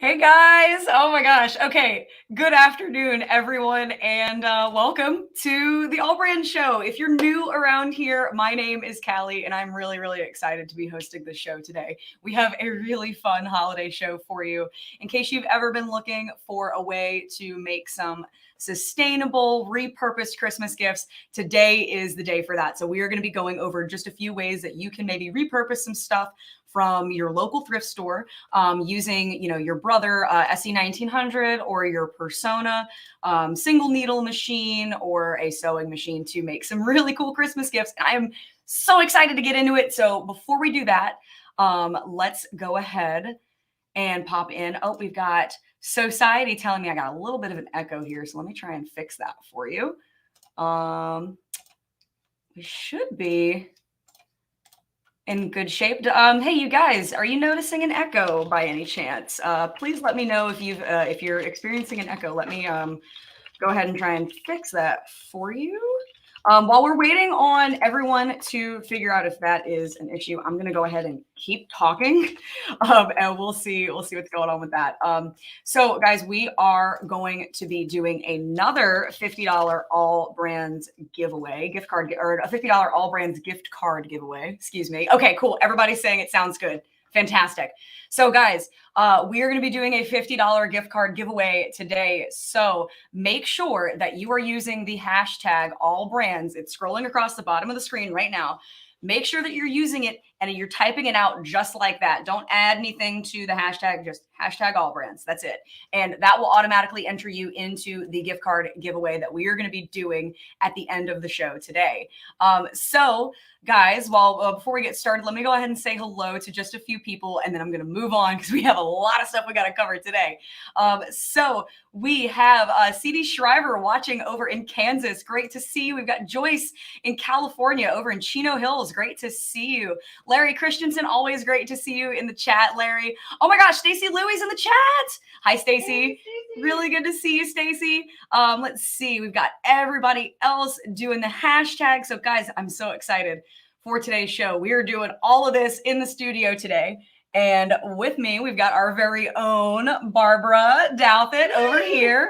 Hey guys, oh my gosh. Okay, good afternoon everyone, and welcome to the AllBrands show. If you're new around here, my name is Callie and I'm really excited to be hosting this show today. We have a really fun holiday show for you. In case you've ever been looking for a way to make some sustainable, repurposed Christmas gifts, today is the day for that. So we are going to be going over just a few ways that you can maybe repurpose some stuff from your local thrift store using, your Brother SE 1900 or your Persona single needle machine or a sewing machine to make some really cool Christmas gifts. And I am so excited to get into it. So before we do that, let's go ahead and pop in. Oh, we've got Society telling me I got a little bit of an echo here. So let me try and fix that for you. We should be in good shape. Hey, you guys, are you noticing an echo by any chance? Please let me know if you're experiencing an echo. Let me go ahead and try and fix that for you. While we're waiting on everyone to figure out if that is an issue, I'm going to go ahead and keep talking, and we'll see what's going on with that. So, guys, we are going to be doing another $50 AllBrands giveaway, gift card, or a $50 AllBrands gift card giveaway. Excuse me. Okay, cool. Everybody's saying it sounds good. Fantastic. So guys, we are going to be doing a $50 gift card giveaway today. So make sure that you are using the hashtag AllBrands. It's scrolling across the bottom of the screen right now. Make sure that you're using it and you're typing it out just like that. Don't add anything to the hashtag, just hashtag AllBrands. That's it. And that will automatically enter you into the gift card giveaway that we are going to be doing at the end of the show today. So guys, before we get started, let me go ahead and say hello to just a few people, and then I'm going to move on because we have a lot of stuff we got to cover today. So we have CD Shriver watching over in Kansas. Great to see you. We've got Joyce in California over in Chino Hills. Great to see you. Larry Christensen, always great to see you in the chat, Larry. Oh my gosh, Stacy Louie's in the chat. Hi, Stacy. Hey, really good to see you, Stacy. Let's see. We've got everybody else doing the hashtag. So guys, I'm so excited for today's show. We are doing all of this in the studio today. And with me, we've got our very own Barbara Douthat over here.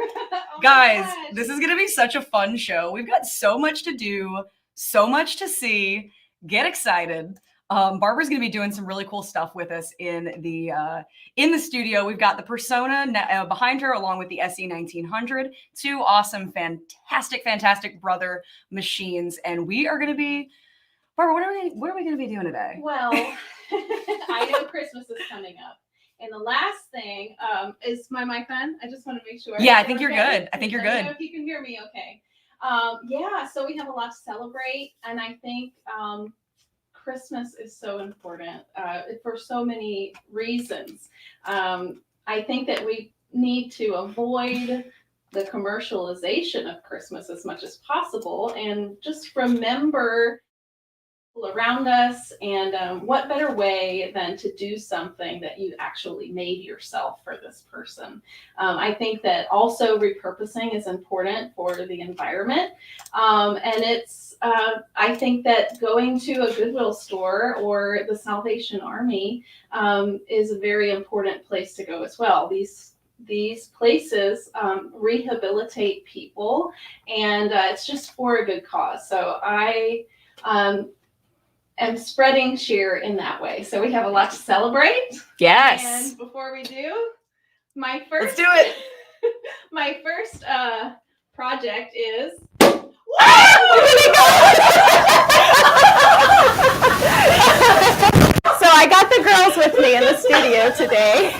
Guys, this is going to be such a fun show. We've got so much to do, so much to see. Get excited. Barbara's going to be doing some really cool stuff with us in the studio. We've got the Persona behind her, along with the SE 1900, two awesome, fantastic Brother machines. And we are going to be, Barbara, what are we going to be doing today? Well, I know Christmas is coming up. And the last thing is my mic on. I just want to make sure. Yeah, I think you're good. I think you're good. Know if you can hear me okay. So we have a lot to celebrate. And I think Christmas is so important for so many reasons. I think that we need to avoid the commercialization of Christmas as much as possible and just remember around us, and what better way than to do something that you actually made yourself for this person. I think that also repurposing is important for the environment, and it's I think that going to a Goodwill store or the Salvation Army is a very important place to go as well. These places rehabilitate people, and it's just for a good cause. So I am spreading cheer in that way. So we have a lot to celebrate. Yes. And before we do, let's do it. My first project is. So I got the girls with me in the studio today.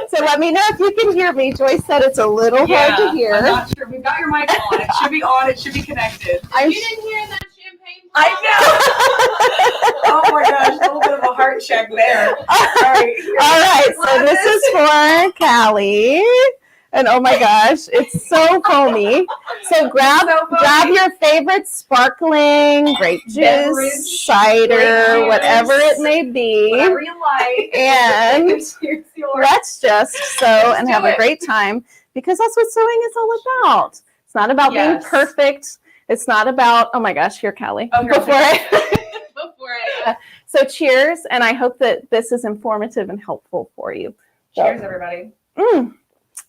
So let me know if you can hear me. Joyce said it's a little hard to hear. I'm not sure. We've got your mic on. It should be on. It should be connected. You didn't hear that champagne? I know. Oh my gosh, a little bit of a heart check there. All right. So this is for Callie. And oh my gosh, it's so foamy. So grab your favorite sparkling grape juice, cider, whatever it may be. Whatever you like. And let's just sew and have a great time, because that's what sewing is all about. It's not about being perfect. It's not about, oh my gosh, here, Callie. So cheers, and I hope that this is informative and helpful for you. Cheers, everybody.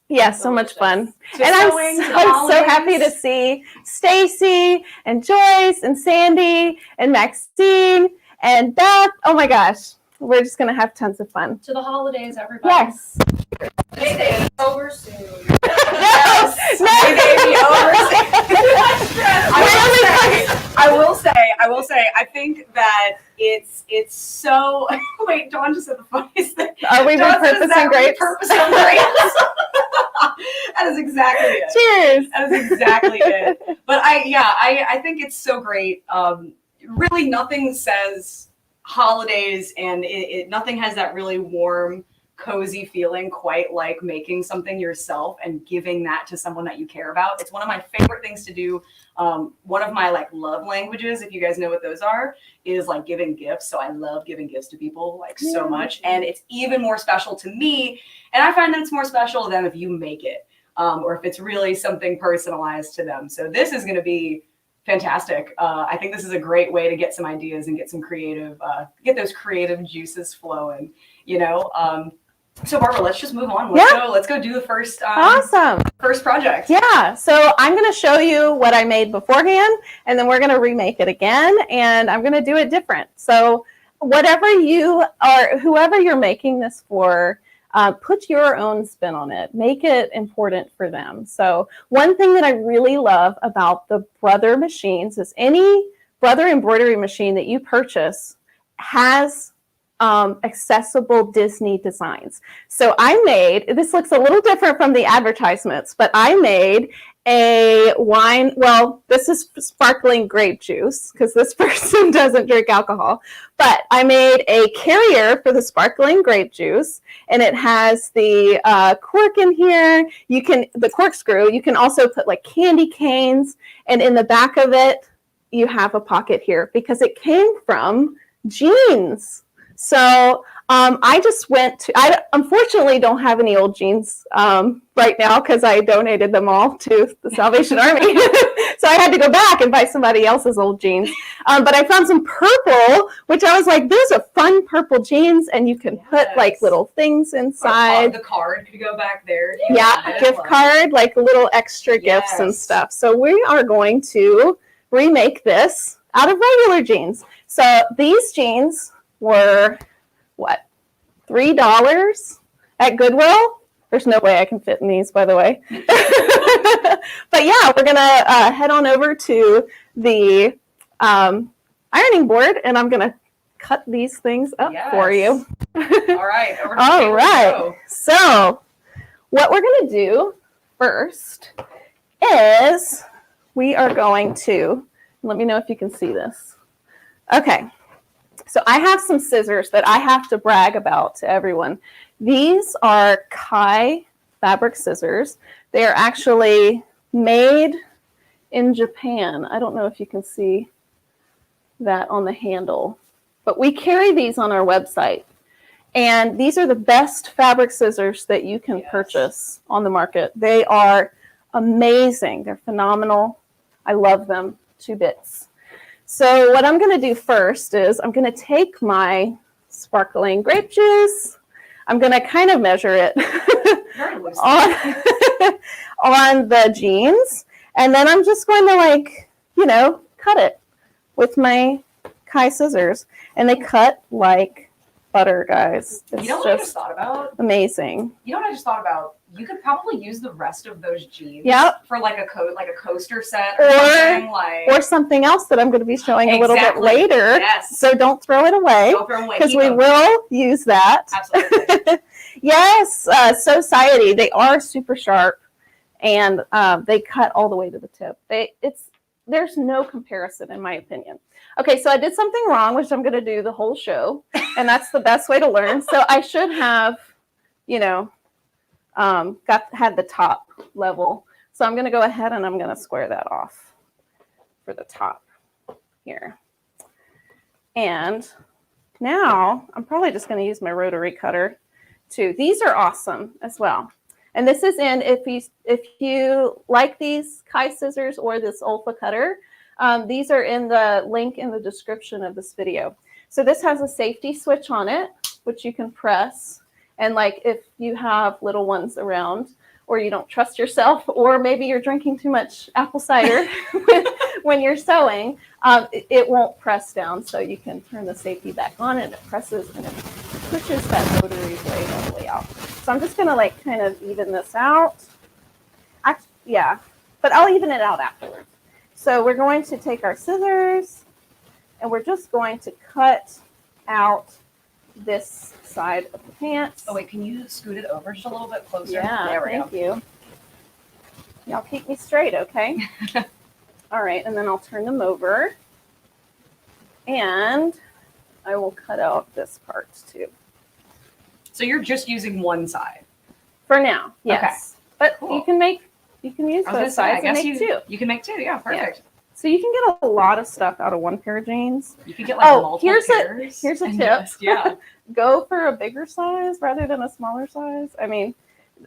Yeah, so much fun. So And I'm sewing to the so happy to holidays. see Stacy and Joyce and Sandy and Maxine and Beth. Oh my gosh, we're just going to have tons of fun. To the holidays, everybody. Yes. May they be over soon. Yes. May they be over soon. I will say, I think that it's so. Wait, Dawn just said the funniest thing. Are we Dawn says repurposing that grapes? repurposing grapes. That is exactly it. Cheers. That is exactly it. But I think it's so great. Really, nothing says holidays, and nothing has that really warm, cozy feeling quite like making something yourself and giving that to someone that you care about. It's one of my favorite things to do. One of my love languages, if you guys know what those are, is giving gifts. So I love giving gifts to people so much, and it's even more special to me. And I find that it's more special to them if you make it, or if it's really something personalized to them. So this is going to be fantastic. I think this is a great way to get some ideas and get some get those creative juices flowing, So Barbara, let's just move on. Let's go do the first Awesome. First project. Yeah. So I'm going to show you what I made beforehand, and then we're going to remake it again, and I'm going to do it different. So whoever you're making this for, put your own spin on it. Make it important for them. So one thing that I really love about the Brother machines is any Brother embroidery machine that you purchase has accessible Disney designs. So I made, this looks a little different from the advertisements, but I made a wine, this is sparkling grape juice because this person doesn't drink alcohol, but I made a carrier for the sparkling grape juice, and it has the cork in here. The corkscrew, you can also put candy canes, and in the back of it, you have a pocket here because it came from jeans. So I just I unfortunately don't have any old jeans right now because I donated them all to the Salvation Army. So I had to go back and buy somebody else's old jeans. But I found some purple, which I was like, those are fun purple jeans, and you can put little things inside. The card could go back there. Yeah, gift card, little extra gifts and stuff. So we are going to remake this out of regular jeans. So these jeans were what, $3 at Goodwill? There's no way I can fit in these, by the way. But yeah, we're gonna head on over to the ironing board, and I'm gonna cut these things up for you. All right. All right. So what we're gonna do first is we are going to, let me know if you can see this. Okay. So I have some scissors that I have to brag about to everyone. These are Kai fabric scissors. They are actually made in Japan. I don't know if you can see that on the handle, but we carry these on our website. And these are the best fabric scissors that you can purchase on the market. They are amazing. They're phenomenal. I love them to bits. So what I'm going to do first is I'm going to take my sparkling grape juice. I'm going to kind of measure it on the jeans. And then I'm just going to cut it with my Kai scissors. And they cut like butter, guys. It's what I just thought about? Amazing. You know what I just thought about? You could probably use the rest of those jeans for a coaster set or something else that I'm going to be showing a little bit later. Yes. So don't throw it away. Because we will use that. Absolutely. Yes. Society. They are super sharp, and they cut all the way to the tip. There's no comparison in my opinion. Okay, so I did something wrong, which I'm going to do the whole show, and that's the best way to learn. So I should have, had the top level. So I'm going to go ahead and I'm going to square that off for the top here. And now I'm probably just going to use my rotary cutter too. These are awesome as well. And this is in, if you like these Kai scissors or this Olfa cutter, these are in the link in the description of this video. So this has a safety switch on it, which you can press, And like if you have little ones around, or you don't trust yourself, or maybe you're drinking too much apple cider when you're sewing, it won't press down. So you can turn the safety back on and it presses and it pushes that rotary blade all the way out. So I'm just gonna like kind of even this out. Yeah, but I'll even it out afterwards. So we're going to take our scissors and we're just going to cut out this side of the pants. Oh wait, can you scoot it over just a little bit closer? Yeah, there we thank go. you. Y'all keep me straight, okay? All right, and then I'll turn them over. And I will cut out this part too. So you're just using one side? For now, yes. Okay. But Cool. you can use both sides and make two. You can make two, yeah, perfect. Yeah. So you can get a lot of stuff out of one pair of jeans. You can get like multiple here's pairs. a and tip. just- yeah. Go for a bigger size rather than a smaller size. I mean,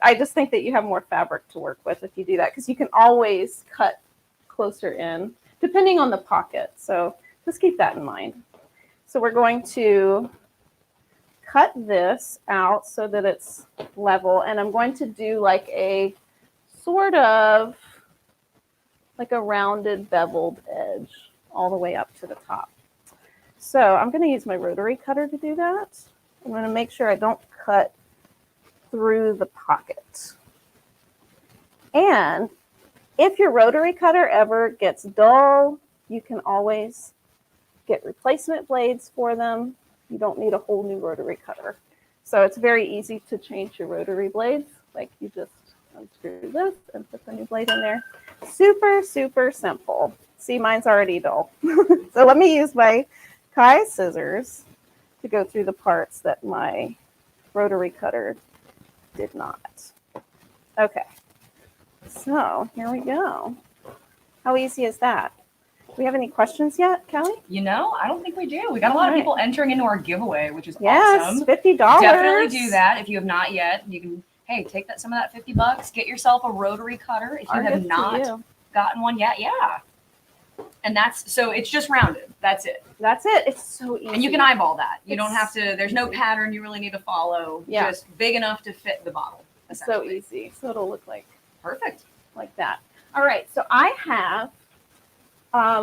I just think that you have more fabric to work with if you do that, because you can always cut closer in depending on the pocket. So just keep that in mind. So we're going to cut this out so that it's level, and I'm going to do like a sort of like a rounded beveled edge all the way up to the top. So I'm going to use my rotary cutter to do that. I'm going to make sure I don't cut through the pocket. And if your rotary cutter ever gets dull, you can always get replacement blades for them. You don't need a whole new rotary cutter. So it's very easy to change your rotary blades. Like you just unscrew this and put the new blade in there. Super, super simple. See, mine's already dull. So let me use my Kai scissors to go through the parts that my rotary cutter did not. Okay, so here we go. How easy is that? Do we have any questions yet, Kelly? You know, I don't think we do. We got a lot of people entering into our giveaway, which is Yes, awesome. $50. Definitely do that if you have not yet. You can, hey, take that some of that $50. Get yourself a rotary cutter if you have not gotten one yet. Yeah. And that's, so it's just rounded. That's it. That's it. It's so easy. And you can eyeball that. You don't have to, there's no pattern you really need to follow. Yeah. Just big enough to fit the bottle. It's so easy. So it'll look like perfect. Like that. All right. So I have,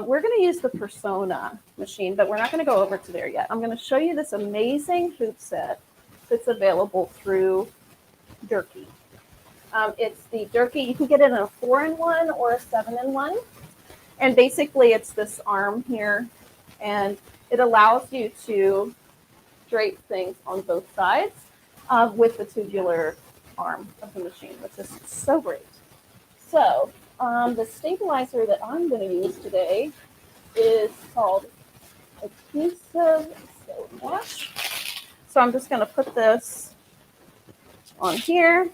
we're going to use the Persona machine, but we're not going to go over to there yet. I'm going to show you this amazing hoop set that's available through Durkee. It's the Durkee. You can get it in a 4-in-1 or a 7-in-1. And basically it's this arm here, and it allows you to drape things on both sides with the tubular arm of the machine, which is so great. So the stabilizer that I'm going to use today is called Adhesive Stone Wash. So I'm just going to put this on here,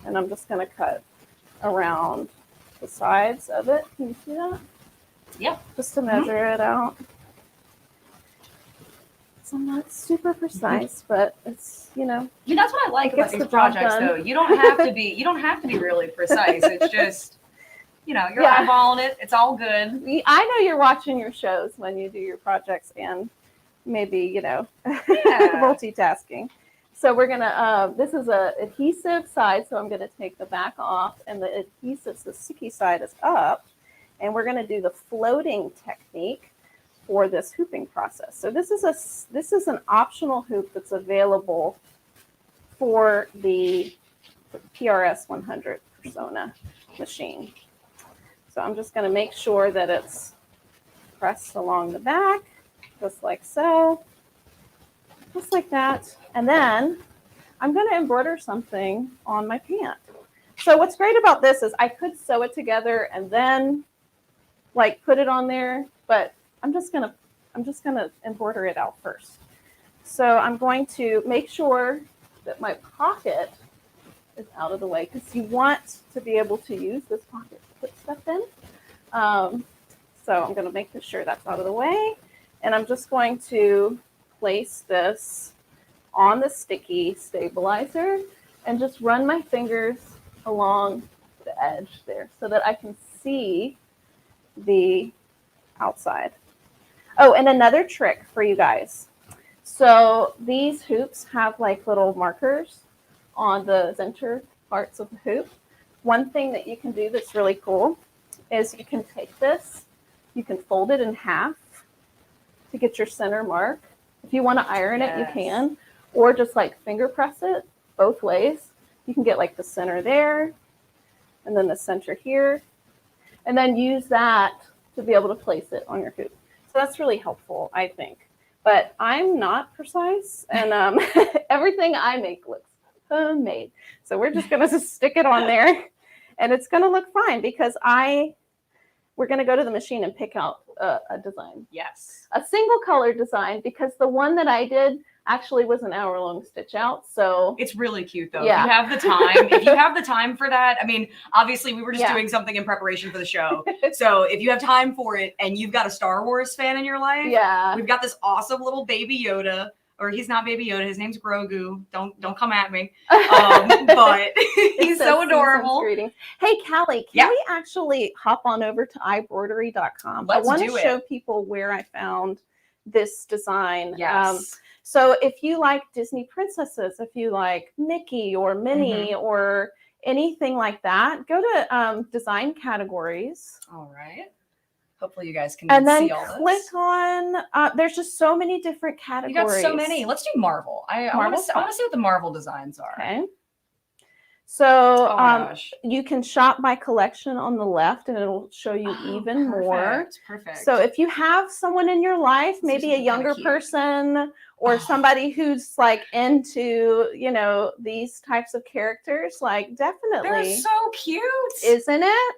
and I'm just going to cut around the sides of it. Can you see that? Yeah. Just to measure it out. So I'm not super precise, but it's, you know. I mean, that's what I like about these the job projects, done. though. You don't have to be really precise. It's just, you know, you're eyeballing it. It's all good. I know you're watching your shows when you do your projects, and maybe, you know, multitasking. So we're gonna, this is a adhesive side, so I'm gonna take the back off, and the adhesive, the sticky side is up, and we're gonna do the floating technique for this hooping process. So this is an optional hoop that's available for the PRS 100 Persona machine. So I'm just gonna make sure that it's pressed along the back, just like so. Just like that. And then I'm going to embroider something on my pant. So what's great about this is I could sew it together and then like put it on there, but I'm just going to embroider it out first. So I'm going to make sure that my pocket is out of the way, because you want to be able to use this pocket to put stuff in. So I'm going to make sure that's out of the way. And I'm just going to place this on the sticky stabilizer and just run my fingers along the edge there so that I can see the outside. Oh, and another trick for you guys. So these hoops have like little markers on the center parts of the hoop. One thing that you can do that's really cool is you can take this, you can fold it in half to get your center mark. If you want to iron it, you can, or just like finger press it both ways. You can get like the center there and then the center here, and then use that to be able to place it on your hoop. So that's really helpful, I think. But I'm not precise, and everything I make looks homemade. So we're just going to stick it on there, and it's going to look fine because we're going to go to the machine and pick out a design. Yes. A single color design, because the one that I did actually was an hour-long stitch out. So it's really cute though. Yeah. If you have the time, if you have the time for that, I mean, obviously we were just Yeah. doing something in preparation for the show. So if you have time for it and you've got a Star Wars fan in your life, yeah. we've got this awesome little baby Yoda, or he's not baby Yoda, his name's Grogu. Don't come at me. But he's so adorable. Greetings. Hey, Callie, can we actually hop on over to iBroidery.com? I Let's want do to it. show people where I found this design. Yes. So if you like Disney princesses, if you like Mickey or Minnie or anything like that, go to design categories. All right. Hopefully you guys can And then see all click this. on, there's just so many different categories. You got so many. Let's do Marvel. I want to Marvel's see what the Marvel designs are. Okay. So Oh my gosh. you can shop by collection on the left, and it'll show you even more. Perfect. So if you have someone in your life, This is maybe a kinda younger cute. person or somebody who's like into, these types of characters, like definitely. They're so cute. Isn't it?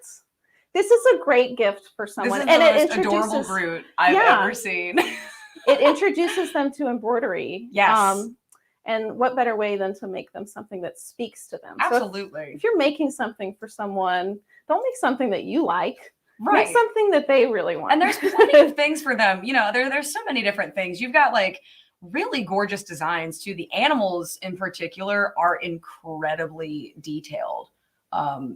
This is a great gift for someone. This is and the it most adorable introduces Groot I've Yeah. ever seen. it introduces them to embroidery. Yes. And what better way than to make them something that speaks to them? So Absolutely. if you're making something for someone, don't make something that you like. Right. Make something that they really want. And there's plenty of things for them. There's so many different things. You've got like really gorgeous designs too. The animals in particular are incredibly detailed.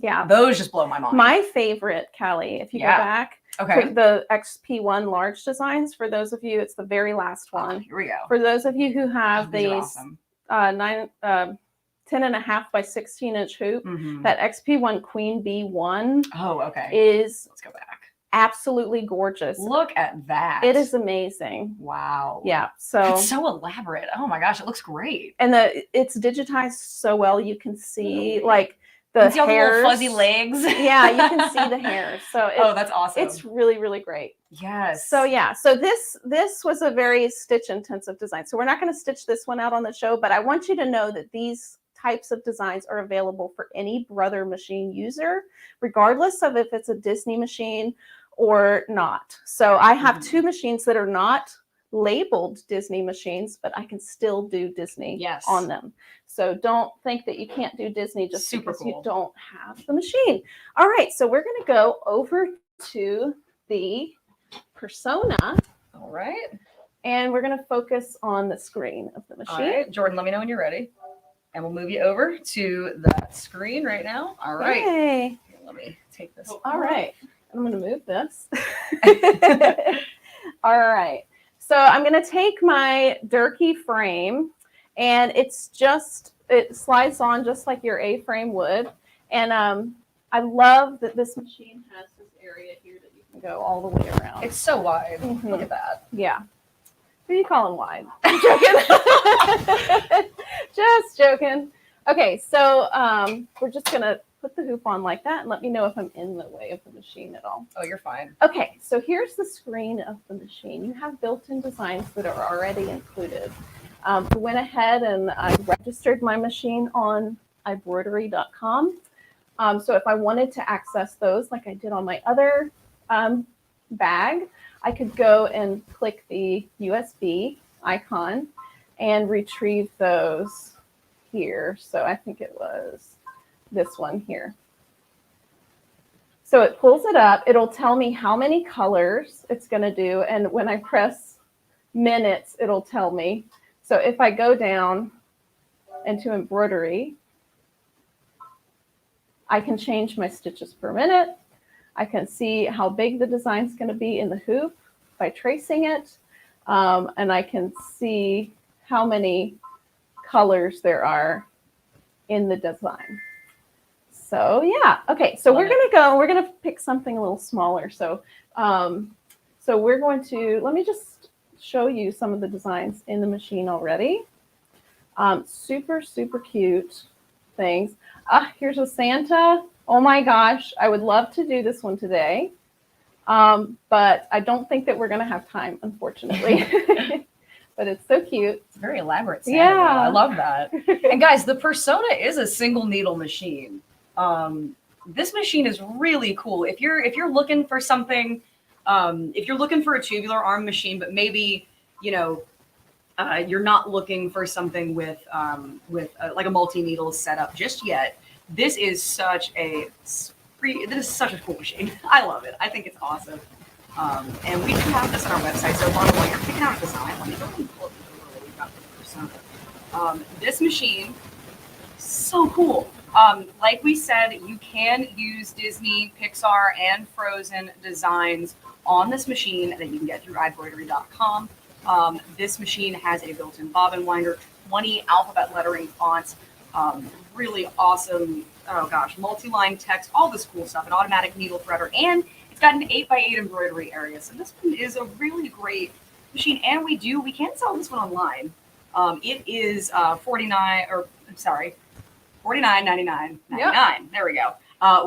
Yeah. Those just blow my mind. My favorite, Callie, if you go back, Okay. for the XP1 large designs, for those of you, it's the very last one. Here we go. For those of you who have These are these awesome. 10.5 by 16 inch hoop, Mhm. that XP1 Queen Bee 1 Oh, okay. is Let's go back. absolutely gorgeous. Look at that. It is amazing. Wow. Yeah. So It's so elaborate. Oh my gosh, it looks great. and it's digitized so well. You can see like You the can see all the hairs. little fuzzy legs. Yeah, you can see the hairs. So Oh, that's awesome. it's really, really great. yes. So yeah, so this was a very stitch intensive design. So we're not going to stitch this one out on the show, but I want you to know that these types of designs are available for any Brother machine user, regardless of if it's a Disney machine or not. So I have two machines that are not labeled Disney machines, but I can still do Disney Yes. on them. So don't think that you can't do Disney just Super because cool. you don't have the machine. All right, so we're going to go over to the persona, All right. and we're going to focus on the screen of the All machine. right. Jordan, let me know when you're ready. And we'll move you over to that screen right now. All right. Yay. Here, let me take this. All right. I'm going to move this. All right. So I'm going to take my Durkee frame, and it slides on just like your A-frame would. And I love that this machine has this area here that you can go all the way around. It's so wide. Mhm. Look at that. Yeah. Who are you calling wide? I'm joking. Just joking. Okay, so we're just going to put the hoop on like that, and let me know if I'm in the way of the machine at all. Oh, you're fine. Okay, so here's the screen of the machine. You have built-in designs that are already included. I went ahead and I registered my machine on iBroidery.com. So if I wanted to access those like I did on my other bag, I could go and click the USB icon and retrieve those here. So I think it was this one here. So it pulls it up. It'll tell me how many colors it's going to do. And when I press minutes, it'll tell me. So if I go down into embroidery, I can change my stitches per minute. I can see how big the design is going to be in the hoop by tracing it. And I can see how many colors there are in the design. So yeah, okay. So we're gonna pick something a little smaller. So so we're going to, let me just show you some of the designs in the machine already. Super, super cute things. Here's a Santa. Oh my gosh, I would love to do this one today. But I don't think that we're gonna have time, unfortunately. But it's so cute. It's very elaborate Santa. Yeah. I love that. And guys, the Persona is a single needle machine. This machine is really cool. If you're looking for something, if you're looking for a tubular arm machine, but maybe, you know, you're not looking for something with like a multi-needle setup just yet, this is such a cool machine. I love it. I think it's awesome. And we do have this on our website. So by the way, you're picking out a design. Let me go and pull up the we've got for Persona. This machine, so cool. Like we said, you can use Disney, Pixar, and Frozen designs on this machine that you can get through iBroidery.com. This machine has a built-in bobbin winder, 20 alphabet lettering fonts, really awesome, oh gosh, multi-line text, all this cool stuff, an automatic needle threader, and it's got an 8x8 embroidery area. So this one is a really great machine, and we can sell this one online. It is $49.99. Yep. There we go.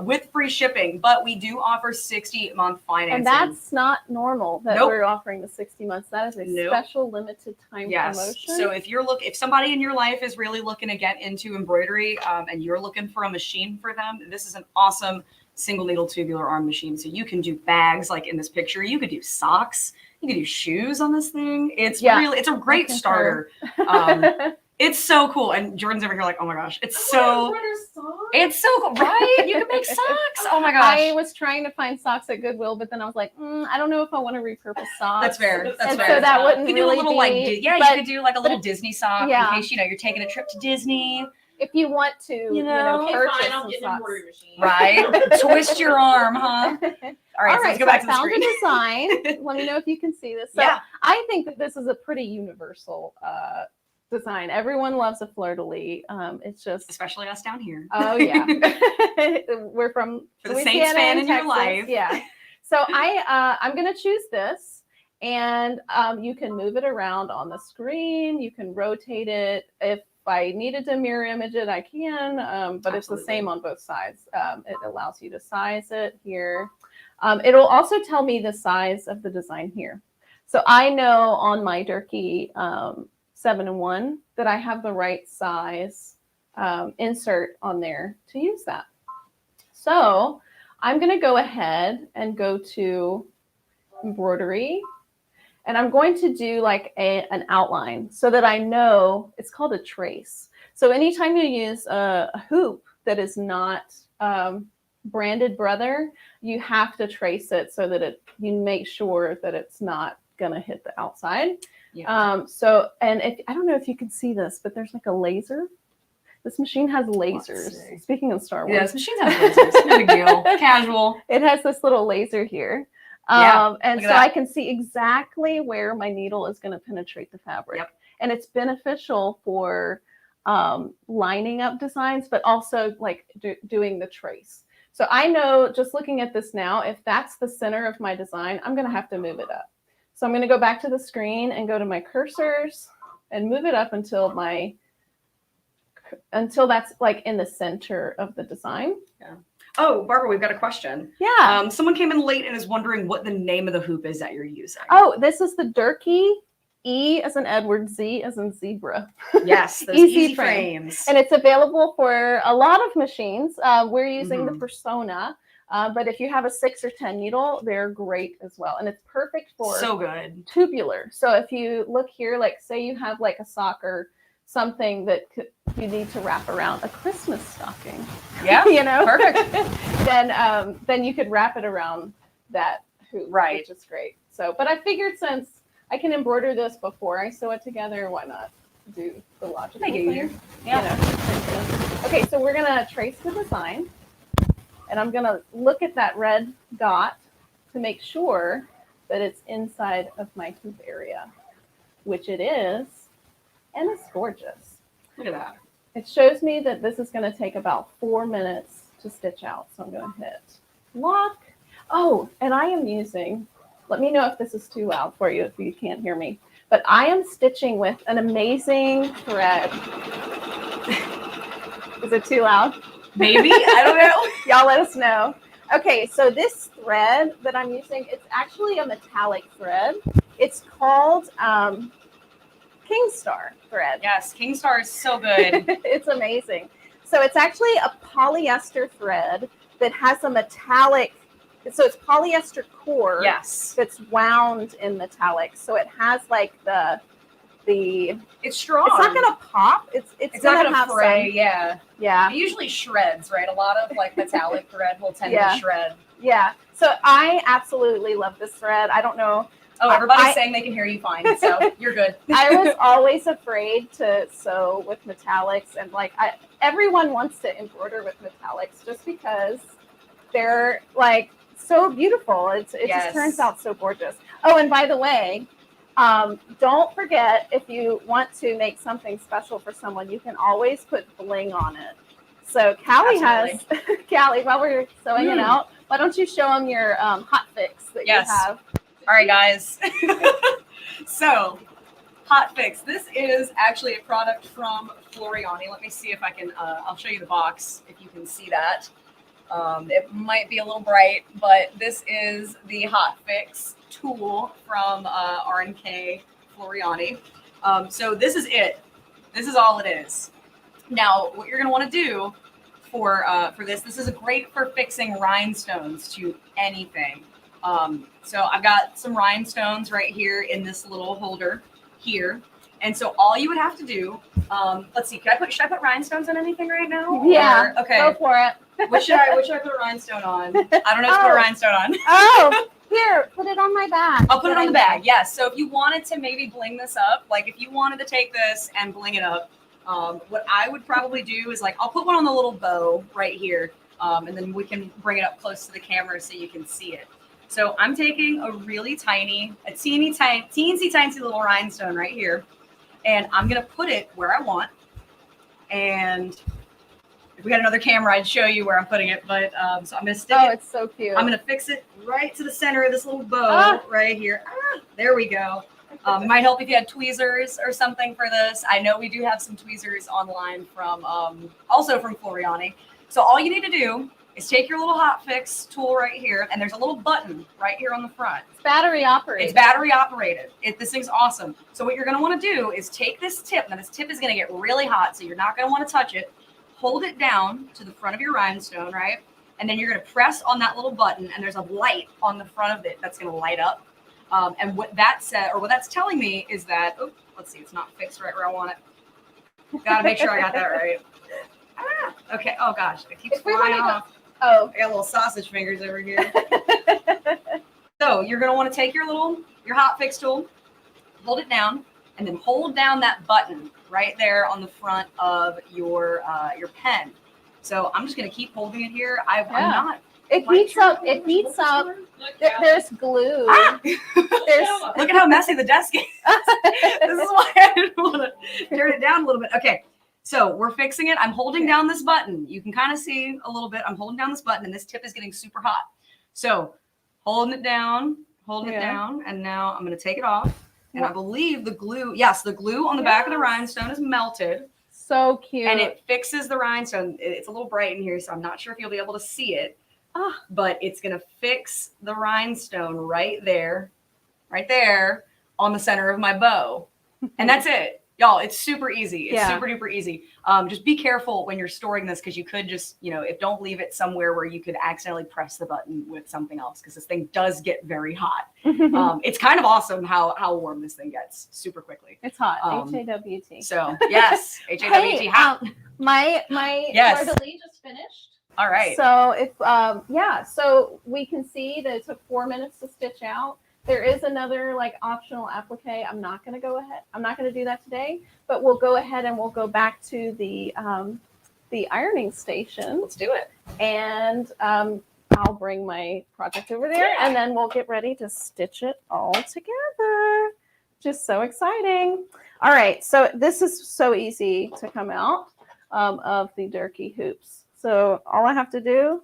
With free shipping, but we do offer 60-month financing. And that's not normal that Nope. we're offering the 60 months. That is a Nope. special limited time promotion. So if somebody in your life is really looking to get into embroidery, and you're looking for a machine for them, this is an awesome single needle tubular arm machine. So you can do bags like in this picture. You could do socks. You could do shoes on this thing. It's a great starter. It's so cool. And Jordan's over here like, oh my gosh, it's so cool, right? You can make socks. Oh my gosh. I was trying to find socks at Goodwill, but then I was like, I don't know if I want to repurpose socks. That's fair. So that wouldn't you could do really a little be, you could do like a little Disney sock in case you're taking a trip to Disney. If you want to, purchase I'll some get an socks. embroidery machine. Right? Twist your arm, huh? All right, so let's go back to the screen. I found a design. Let me know if you can see this. So Yeah. I think that this is a pretty universal design. Everyone loves a fleur-de-lis. It's just, especially us down here. oh yeah, we're from For the Louisiana Saints fan in your Texas. life. Yeah. So I'm gonna choose this, and you can move it around on the screen. You can rotate it. If I needed to mirror image it, I can, but Absolutely. It's the same on both sides. It allows you to size it here. It'll also tell me the size of the design here. So I know on my Durkee 7-in-1 that I have the right size insert on there to use that. So I'm going to go ahead and go to embroidery, and I'm going to do like an outline so that I know. It's called a trace. So anytime you use a hoop that is not branded Brother, you have to trace it so that you make sure that it's not going to hit the outside. Yeah. And I don't know if you can see this, but there's like a laser. This machine has lasers. Speaking of Star Wars. Yeah, this machine has lasers. No big deal. Casual. It has this little laser here. And so I can see exactly where my needle is going to penetrate the fabric. Yep. And it's beneficial for lining up designs, but also like doing the trace. So I know, just looking at this now, if that's the center of my design, I'm going to have to move it up. So I'm going to go back to the screen and go to my cursors and move it up until that's like in the center of the design. Yeah. Oh, Barbara, we've got a question. Yeah. Someone came in late and is wondering what the name of the hoop is that you're using. Oh, this is the Durkee, E as in Edward, Z as in zebra. Yes, those Easy easy frame. frames. And it's available for a lot of machines. We're using the Persona, but if you have a 6 or 10 needle, they're great as well. And it's perfect for so good tubular. So if you look here, like say you have like a sock or something that you need to wrap around a Christmas stocking. Yeah, perfect. then you could wrap it around that hoop, right? Which is great. So, but I figured since I can embroider this before I sew it together, why not do the logical thing? Yeah. Okay, so we're gonna trace the design, and I'm gonna look at that red dot to make sure that it's inside of my hoop area, which it is. And it's gorgeous. Look at that. It shows me that this is going to take about 4 minutes to stitch out. So I'm going to hit lock. Oh, and I am using, let me know if this is too loud for you if you can't hear me, but I am stitching with an amazing thread. Is it too loud? Maybe, I don't know. Y'all let us know. Okay, so this thread that I'm using, it's actually a metallic thread. It's called Kingstar thread. Yes, Kingstar is so good. It's amazing. So it's actually a polyester thread that has a metallic, so it's polyester core. Yes. That's wound in metallic. So it has like the it's strong. It's not gonna pop. It's not gonna have fray. some, Yeah. yeah. It usually shreds, right? A lot of like metallic thread will tend to shred. Yeah. So I absolutely love this thread. I don't know. Oh, everybody's saying they can hear you fine, so you're good. I was always afraid to sew with metallics, and like everyone wants to embroider with metallics just because they're like so beautiful. It just turns out so gorgeous. Oh, and by the way, don't forget, if you want to make something special for someone, you can always put bling on it. So Callie has, Callie, while we're sewing it out, why don't you show them your Hotfix that you have? All right, guys. So, Hotfix. This is actually a product from Floriani. Let me see if I can, I'll show you the box if you can see that. It might be a little bright, but this is the Hotfix tool from R&K Floriani. So this is it. This is all it is. Now, what you're going to want to do for this is great for fixing rhinestones to anything. So I've got some rhinestones right here in this little holder here. And so all you would have to do, let's see, should I put rhinestones on anything right now? Yeah. Or, okay. Go for it. What should I put a rhinestone on? I don't know what to put a rhinestone on. Oh, here, put it on my bag. I'll put it on the bag. Yes. So if you wanted to maybe bling this up, like if you wanted to take this and bling it up, what I would probably do is like, I'll put one on the little bow right here. And then we can bring it up close to the camera so you can see it. So I'm taking a really teensy tiny little rhinestone right here, and I'm going to put it where I want. And if we had another camera, I'd show you where I'm putting it. But so I'm going to stick it. Oh, it's so cute. I'm going to fix it right to the center of this little bow right here. There we go. It might help if you had tweezers or something for this. I know we do have some tweezers online from also from Floriani. So all you need to do is take your little Hotfix tool right here, and there's a little button right here on the front. It's battery operated. It's battery operated. This thing's awesome. So what you're going to want to do is take this tip. Now this tip is going to get really hot, so you're not going to want to touch it. Hold it down to the front of your rhinestone, right? And then you're going to press on that little button, and there's a light on the front of it that's going to light up. And what that said, or what that's telling me is that, oh, let's see, it's not fixed right where I want it. Got to make sure I got that right. Okay. Oh gosh, it keeps flying off. Oh, I got little sausage fingers over here. So you're going to want to take your Hotfix tool, hold it down, and then hold down that button right there on the front of your pen. So I'm just going to keep holding it here. I'm not. It heats up. It heats up. There's glue. Look at how messy the desk is. This is why I didn't want to turn it down a little bit. Okay. So we're fixing it. I'm holding down this button. You can kind of see a little bit. I'm holding down this button, and this tip is getting super hot. So holding it down, and now I'm going to take it off. And I believe the glue, the glue on the back of the rhinestone is melted. So cute. And it fixes the rhinestone. It's a little bright in here, so I'm not sure if you'll be able to see it. But it's going to fix the rhinestone right there on the center of my bow. And that's it. Y'all, it's super easy. It's super duper easy. Just be careful when you're storing this, because you could just, don't leave it somewhere where you could accidentally press the button with something else, because this thing does get very hot. It's kind of awesome how warm this thing gets super quickly. It's hot. HAWT. So yes, HAWT hot. My fleur-de-lis just finished. All right. So if so we can see that it took 4 minutes to stitch out. There is another optional applique. I'm not going to do that today, but we'll go ahead and we'll go back to the ironing station. Let's do it. And I'll bring my project over there, and then we'll get ready to stitch it all together. just so exciting. All right, so this is so easy to come out of the Durkee hoops. So all I have to do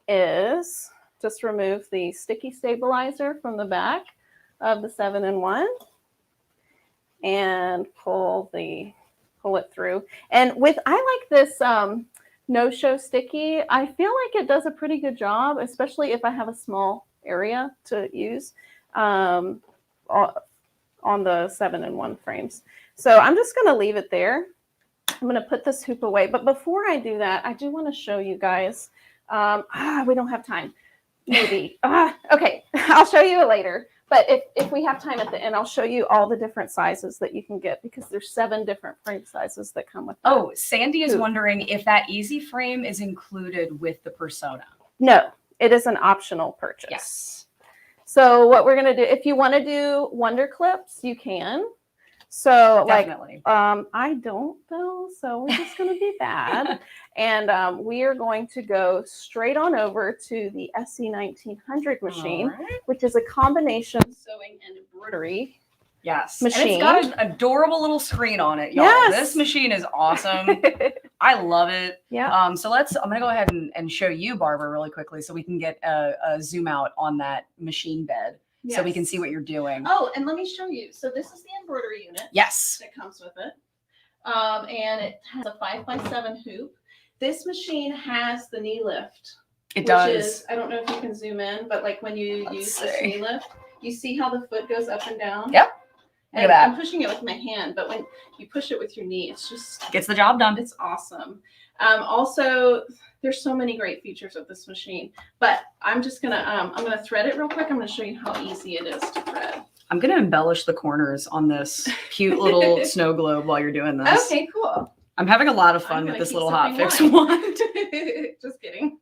is just remove the sticky stabilizer from the back of the 7-in-1 and pull it through. And I like this no-show sticky. I feel like it does a pretty good job, especially if I have a small area to use on the 7-in-1 frames. So I'm just going to leave it there. I'm going to put this hoop away. But before I do that, I do want to show you guys. We don't have time. Maybe. Okay, I'll show you it later. But if we have time at the end, I'll show you all the different sizes that you can get because there's 7 different frame sizes that come with that. Oh, Sandy is wondering if that easy frame is included with the Persona. No, it is an optional purchase. Yes. So what we're going to do, if you want to do Wonder Clips, you can. So Definitely. I don't though, so we're just going to be bad. And we are going to go straight on over to the SE1900 machine, which is a combination sewing and embroidery machine. And it's got an adorable little screen on it, y'all. Yes. This machine is awesome. I love it. Yeah. So I'm going to go ahead and show you, Barbara, really quickly so we can get a zoom out on that machine bed. Yes. So we can see what you're doing. Oh, and let me show you. So this is the embroidery unit. Yes. That comes with it. And it has a 5x7 hoop. This machine has the knee lift. It does. Is, I don't know if you can zoom in, but like when you use this knee lift, you see how the foot goes up and down? Yep. And Look at that. I'm pushing it with my hand, but when you push it with your knee, it's just gets the job done. It's awesome. Also, there's so many great features of this machine, but I'm just gonna I'm gonna thread it real quick. I'm gonna show you how easy it is to thread. I'm gonna embellish the corners on this cute little snow globe while you're doing this. Okay, cool. I'm having a lot of fun with this little Hotfix wand. Just kidding.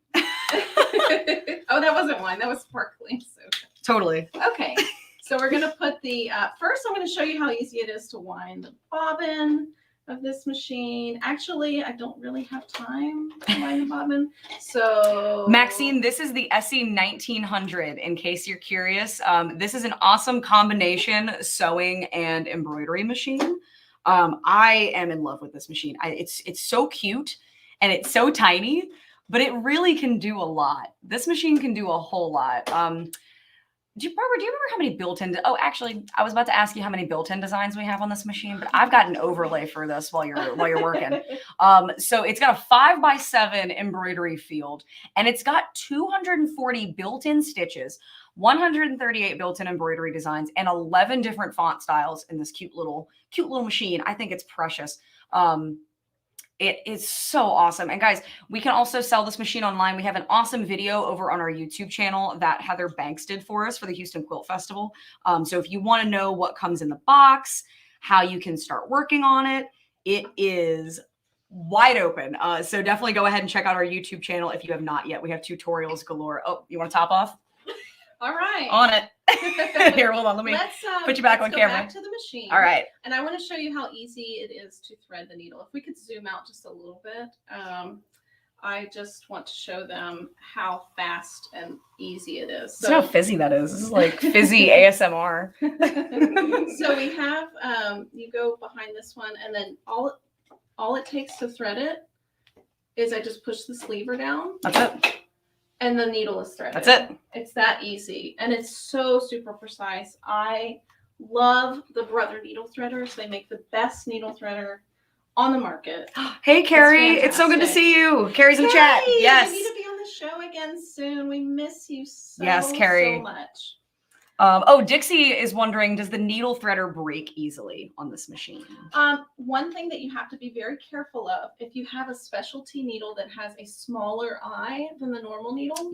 Oh, that wasn't wine. That was sparkling. So totally. Okay. So we're going to put the, first I'm going to show you how easy it is to wind the bobbin of this machine. Actually, I don't really have time to wind the bobbin. So Maxine, this is the SE1900 in case you're curious. This is an awesome combination sewing and embroidery machine. I am in love with this machine. It's so cute and it's so tiny, but it really can do a lot. This machine can do a whole lot. Barbara, do you remember how many built-in? Oh, actually, I was about to ask you how many built-in designs we have on this machine, but I've got an overlay for this while you're working. So it's got a 5x7 embroidery field, and it's got 240 built-in stitches, 138 built-in embroidery designs, and 11 different font styles in this cute little machine. I think it's precious. It is so awesome. And guys, we can also sell this machine online. We have an awesome video over on our YouTube channel that Heather Banks did for us for the Houston Quilt Festival. So if you want to know what comes in the box, how you can start working on it, it is wide open. So definitely go ahead and check out our YouTube channel if you have not yet. We have tutorials galore. Oh, you want to top off? All right. On it. Here, hold on. Let me put you back on camera. Back to the machine. All right. And I want to show you how easy it is to thread the needle. If we could zoom out just a little bit, I just want to show them how fast and easy it is. So how fizzy that is. This is like fizzy ASMR. So we have, you go behind this one, and then all it takes to thread it is I just push the sleever down. That's it. And the needle is threaded. That's it. It's that easy. And it's so super precise. I love the Brother needle threaders. They make the best needle threader on the market. Hey, Carrie. It's so good to see you. Carrie's in the chat. Yes. You need to be on the show again soon. We miss you so, Carrie. so much. Dixie is wondering, does the needle threader break easily on this machine? One thing that you have to be very careful of, if you have a specialty needle that has a smaller eye than the normal needle,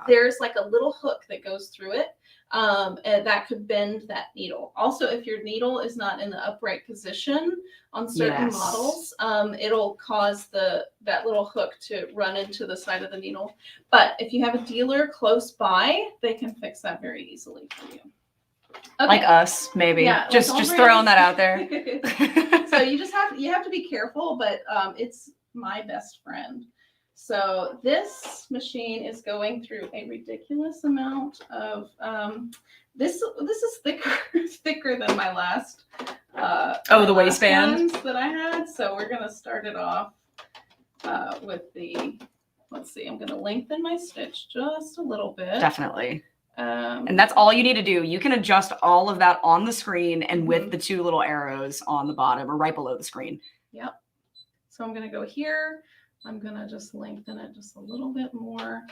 there's like a little hook that goes through it, and that could bend that needle. Also, if your needle is not in the upright position on certain models, it'll cause that little hook to run into the side of the needle. But if you have a dealer close by, they can fix that very easily for you. Okay. Like us, maybe. Yeah, just throwing that out there. So you have to be careful, but it's my best friend. So this machine is going through a ridiculous amount of this is thicker than my last the waistband ones that I had. So we're gonna start it off with the, let's see, I'm gonna lengthen my stitch just a little bit. Definitely. And that's all you need to do. You can adjust all of that on the screen and with the 2 little arrows on the bottom or right below the screen. Yep. So I'm going to go here. I'm going to just lengthen it just a little bit more.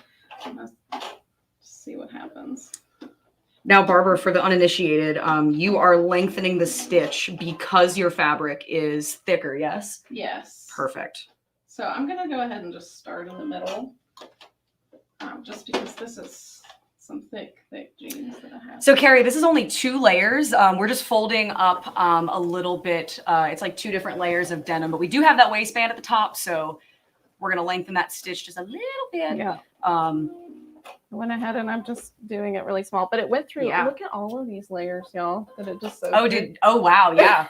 I'm going to see what happens. Now, Barbara, for the uninitiated, you are lengthening the stitch because your fabric is thicker, yes? Yes. Perfect. So I'm going to go ahead and just start in the middle, just because this is some thick jeans that I have. So, Carrie, this is only 2 layers. We're just folding up a little bit. It's like 2 different layers of denim, but we do have that waistband at the top, so we're going to lengthen that stitch just a little bit. Yeah. I went ahead and I'm just doing it really small, but it went through. Yeah. Look at all of these layers, y'all. That it just Oh, wow. Yeah.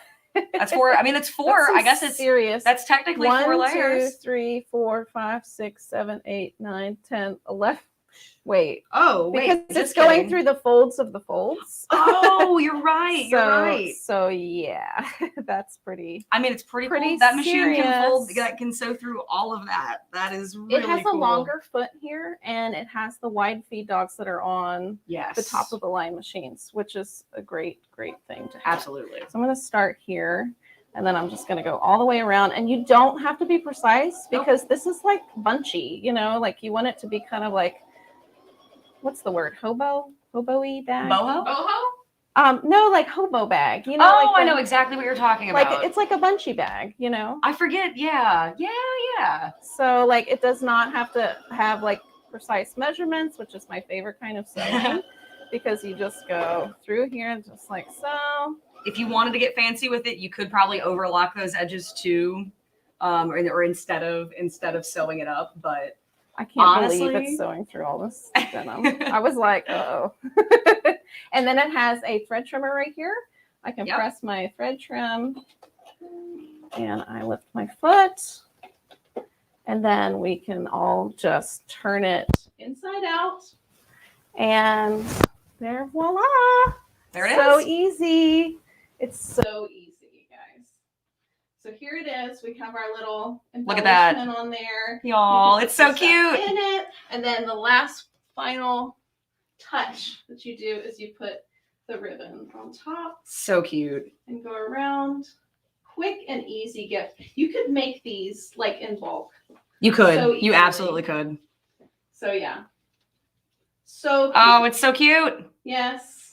That's 4. I mean, it's 4. I guess it's serious. That's technically 4 layers. 1, 2, 3, 4, 5, 6, 7, 8, 9, 10, 11. Wait. Oh, because it's going through the folds of the folds. Oh, you're right. You're right. So yeah, that's pretty. I mean, it's pretty cool. That machine can fold. That can sew through all of that. That is really It has cool. a longer foot here, and it has the wide feed dogs that are on the top of the line machines, which is a great thing to have. Absolutely. So I'm going to start here. And then I'm just going to go all the way around. And you don't have to be precise because this is like bunchy, you know, like you want it to be kind of like, what's the word? Hobo-y bag? Boho? No, like hobo bag. You know, like I know exactly what you're talking about. Like it's like a bunchy bag, you know? I forget. Yeah. So like it does not have to have like precise measurements, which is my favorite kind of sewing because you just go through here just like so. If you wanted to get fancy with it, you could probably overlock those edges too, or instead of sewing it up. But I can't believe it's sewing through all this denim. I was like, oh. And then it has a thread trimmer right here. I can press my thread trim, and I lift my foot, and then we can all just turn it inside out, and there, voila! There it is. So easy. It's so easy, guys. So here it is. We have our little embellishment on there. Y'all, it's so cute. In it. And then the last final touch that you do is you put the ribbon on top. So cute. And go around. Quick and easy gift. You could make these like in bulk. You could. So you absolutely could. So yeah. So cute. Oh, it's so cute. Yes.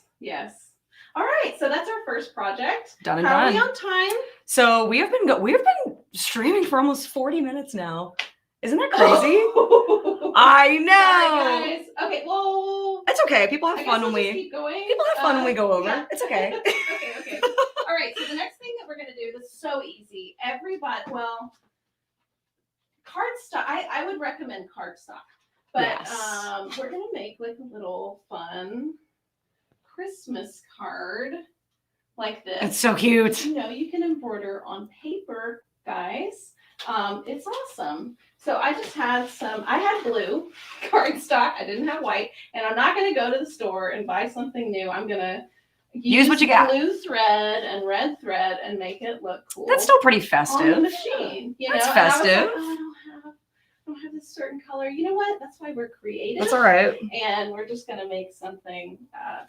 All right, so that's our first project. Done and How done. are we on time? So we have been streaming for almost 40 minutes now. Isn't that crazy? I know. Sorry, guys. Okay, well, it's okay. People have fun when we keep going. People have fun when we go over. Yeah. It's okay. Okay. All right. So the next thing that we're gonna do, this is so easy. Cardstock. I would recommend cardstock, but yes. We're gonna make like a little fun Christmas card like this. It's so cute. You know, you can embroider on paper, guys. It's awesome. So I just had I had blue cardstock. I didn't have white, and I'm not going to go to the store and buy something new. I'm going to use what you got. Blue thread and red thread and make it look cool. That's still pretty festive. On the machine, you That's know? festive. And I was like, I don't have this certain color. You know what? That's why we're creative. That's all right. And we're just going to make something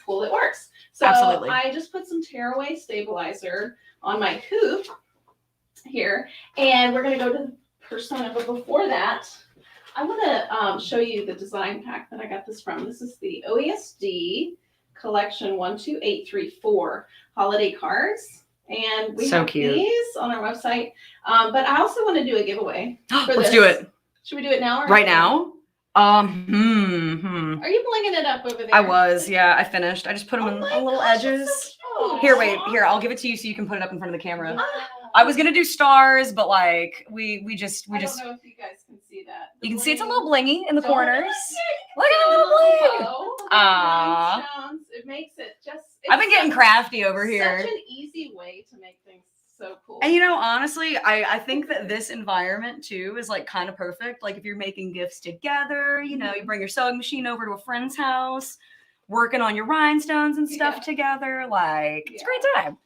cool that works. So absolutely. I just put some tearaway stabilizer on my hoop here, and we're going to go to the persona. But before that, I want to show you the design pack that I got this from. This is the OESD collection 12834 holiday cards. And we have these on our website. But I also want to do a giveaway. Let's do it. Should we do it now? Right now? Are you blinging it up over there? I was, yeah. I finished. I just put them on little edges. So here, wait. Here, I'll give it to you so you can put it up in front of the camera. I was gonna do stars, but like we just. I don't know if you guys can see that. You can see it's a little blingy in the corners. Look at a little bling. Rhinestones. It makes it just. I've been getting crafty over here. Such an easy way to make things so cool. And you know, honestly, I think that this environment too is like kind of perfect. Like if you're making gifts together, you know, you bring your sewing machine over to a friend's house, working on your rhinestones and stuff together. Like it's a great time.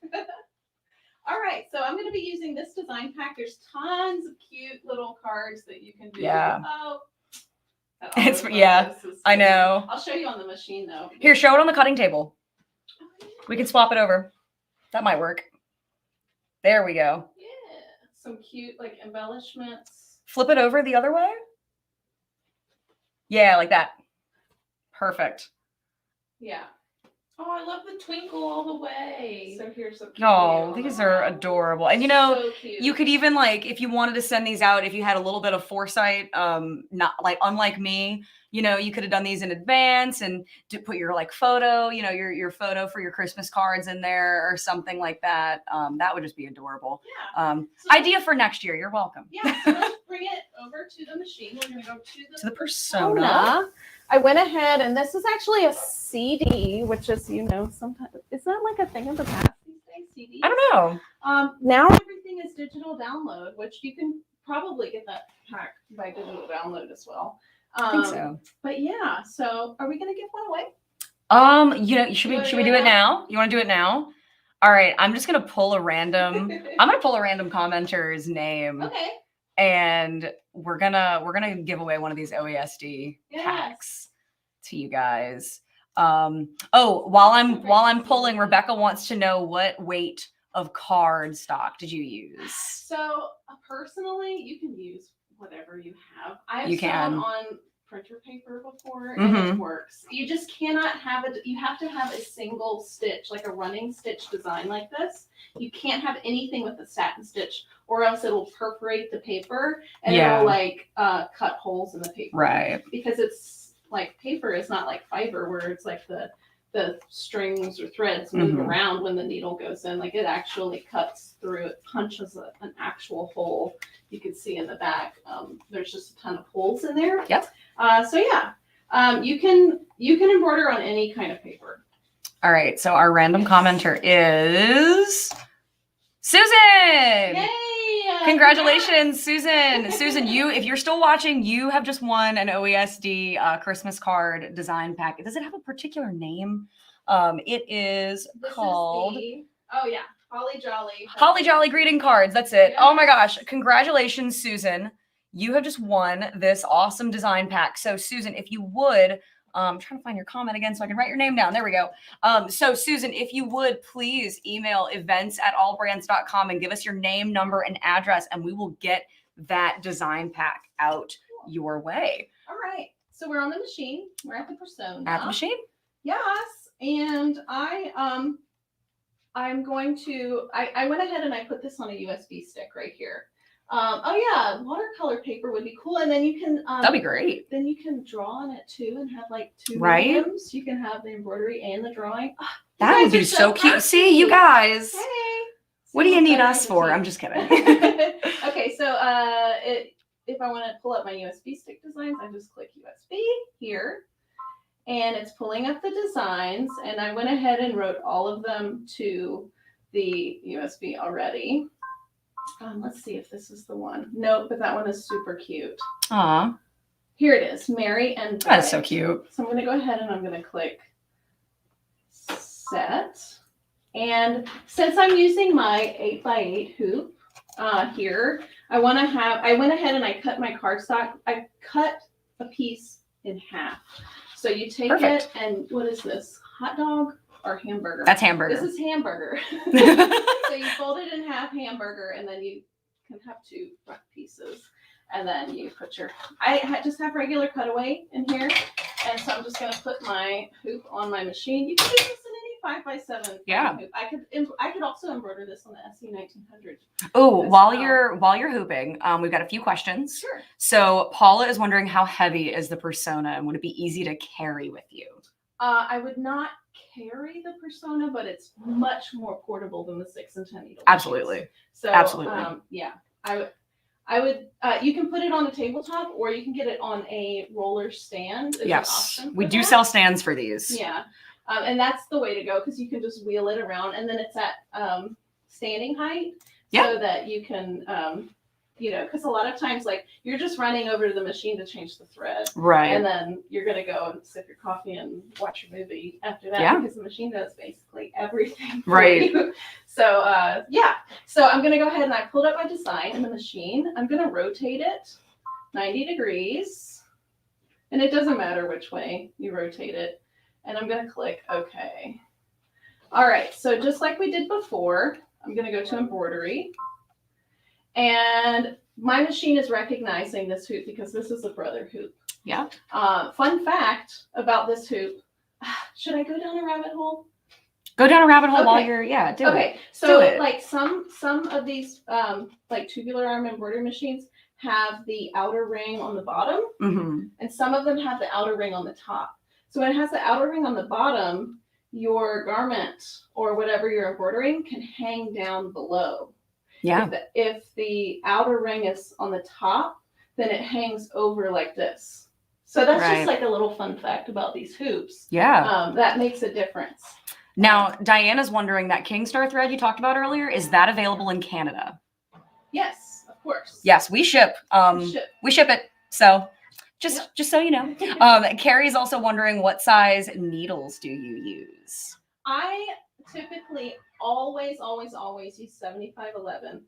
All right, so I'm going to be using this design pack. There's tons of cute little cards that you can do. Yeah. Oh, It's I know. I'll show you on the machine though. Here, show it on the cutting table. We can swap it over. That might work. There we go. Yeah, some cute like embellishments. Flip it over the other way. Yeah, like that. Perfect. Yeah. Oh, I love the twinkle all the way. So here's a Oh, these are adorable. And you know, so cute. you could even like, if you wanted to send these out, if you had a little bit of foresight, not like, unlike me, you know, you could have done these in advance and put your like photo, you know, your photo for your Christmas cards in there or something like that. That would just be adorable. Yeah. Idea for next year. You're welcome. Yeah, so let's bring it over to the machine. We're going to go To the persona. Persona. I went ahead, and this is actually a CD, which is, you know, sometimes, is that like a thing of the past these days, CDs? I don't know. Now everything is digital download, which you can probably get that pack by digital download as well. I think so. But yeah, so are we going to give one away? You know, should we do it now? You want to do it now? All right, I'm just gonna pull a random. I'm gonna pull a random commenter's name. Okay. And we're gonna give away one of these OESD packs to you guys. While I'm pulling, Rebecca wants to know what weight of card stock did you use? So personally, you can use whatever you have. I've You can. sewn on printer paper before, and it works. You just cannot have it. You have to have a single stitch, like a running stitch design like this. You can't have anything with a satin stitch, or else it'll perforate the paper and it'll like cut holes in the paper. Right. Because it's like paper is not like fiber where it's like the strings or threads move around when the needle goes in. Like it actually cuts through. It punches an actual hole. You can see in the back. There's just a ton of holes in there. Yep. So yeah, you can embroider on any kind of paper. All right. So our random commenter is Susan. Yay! Congratulations, Susan. Susan, if you're still watching, you have just won an OESD Christmas card design pack. Does it have a particular name? It is called Holly Jolly. Holly Jolly greeting cards. That's it. Yes. Oh my gosh. Congratulations, Susan. You have just won this awesome design pack. So Susan, if you would, I'm trying to find your comment again so I can write your name down. There we go. So Susan, if you would please email events@allbrands.com and give us your name, number, and address, and we will get that design pack out your way. All right. So we're on the machine. We're at the persona. At the machine? Yes. And I'm going to, I went ahead and I put this on a USB stick right here. Watercolor paper would be cool. And then you can, That'd be great. Then you can draw on it too and have like two Right? mediums. You can have the embroidery and the drawing. That would be so cute. See, you guys. Hey. What do you need us for? I'm just kidding. Okay, so if I want to pull up my USB stick designs, I just click USB here. And it's pulling up the designs. And I went ahead and wrote all of them to the USB already. Let's see if this is the one. Nope, but that one is super cute. Aw. Here it is, Mary and That is so Brett. cute. So I'm going to go ahead and I'm going to click set. And since I'm using my 8x8 hoop here, I went ahead and I cut my cardstock. I cut a piece in half. So you take it and what is this? Hot dog or hamburger? That's hamburger. This is hamburger. So you fold it in half hamburger and then you can have two front pieces. And then you put I just have regular cutaway in here. And so I'm just going to put my hoop on my machine. You can do this in any 5x7 hoop. I could also embroider this on the SE 1900. Oh, while you're hooping, we've got a few questions. Sure. So Paula is wondering, how heavy is the persona and would it be easy to carry with you? I would not carry the persona, but it's much more portable than the 6 and 10 needle. Absolutely. Machines. So Absolutely. I would you can put it on the tabletop or you can get it on a roller stand. Yes, we do sell stands for these. Yeah. And that's the way to go because you can just wheel it around and then it's at standing height. so that you can, you know, because a lot of times, like, you're just running over to the machine to change the thread. Right. And then you're going to go and sip your coffee and watch your movie after that, Yeah. because the machine does basically everything for Right. you. So, yeah. So I'm going to go ahead and I pulled up my design in the machine. I'm going to rotate it 90 degrees. And it doesn't matter which way you rotate it. And I'm going to click OK. All right. So just like we did before, I'm going to go to embroidery. And my machine is recognizing this hoop because this is a brother hoop. Yeah. Fun fact about this hoop. Should I go down a rabbit hole? Go down a rabbit hole while Okay. you're, do it. Okay. So Do it. like some of these like tubular arm embroidery machines have the outer ring on the bottom, and some of them have the outer ring on the top. So when it has the outer ring on the bottom, your garment or whatever you're embroidering can hang down below. Yeah. If the outer ring is on the top, then it hangs over like this. So that's Right. just like a little fun fact about these hoops. Yeah. That makes a difference. Now, Diana's wondering, that Kingstar thread you talked about earlier, is that available in Canada? Yes, of course. Yes, we ship. We ship it. So just so you know. Carrie's also wondering, what size needles do you use? I typically always use 7511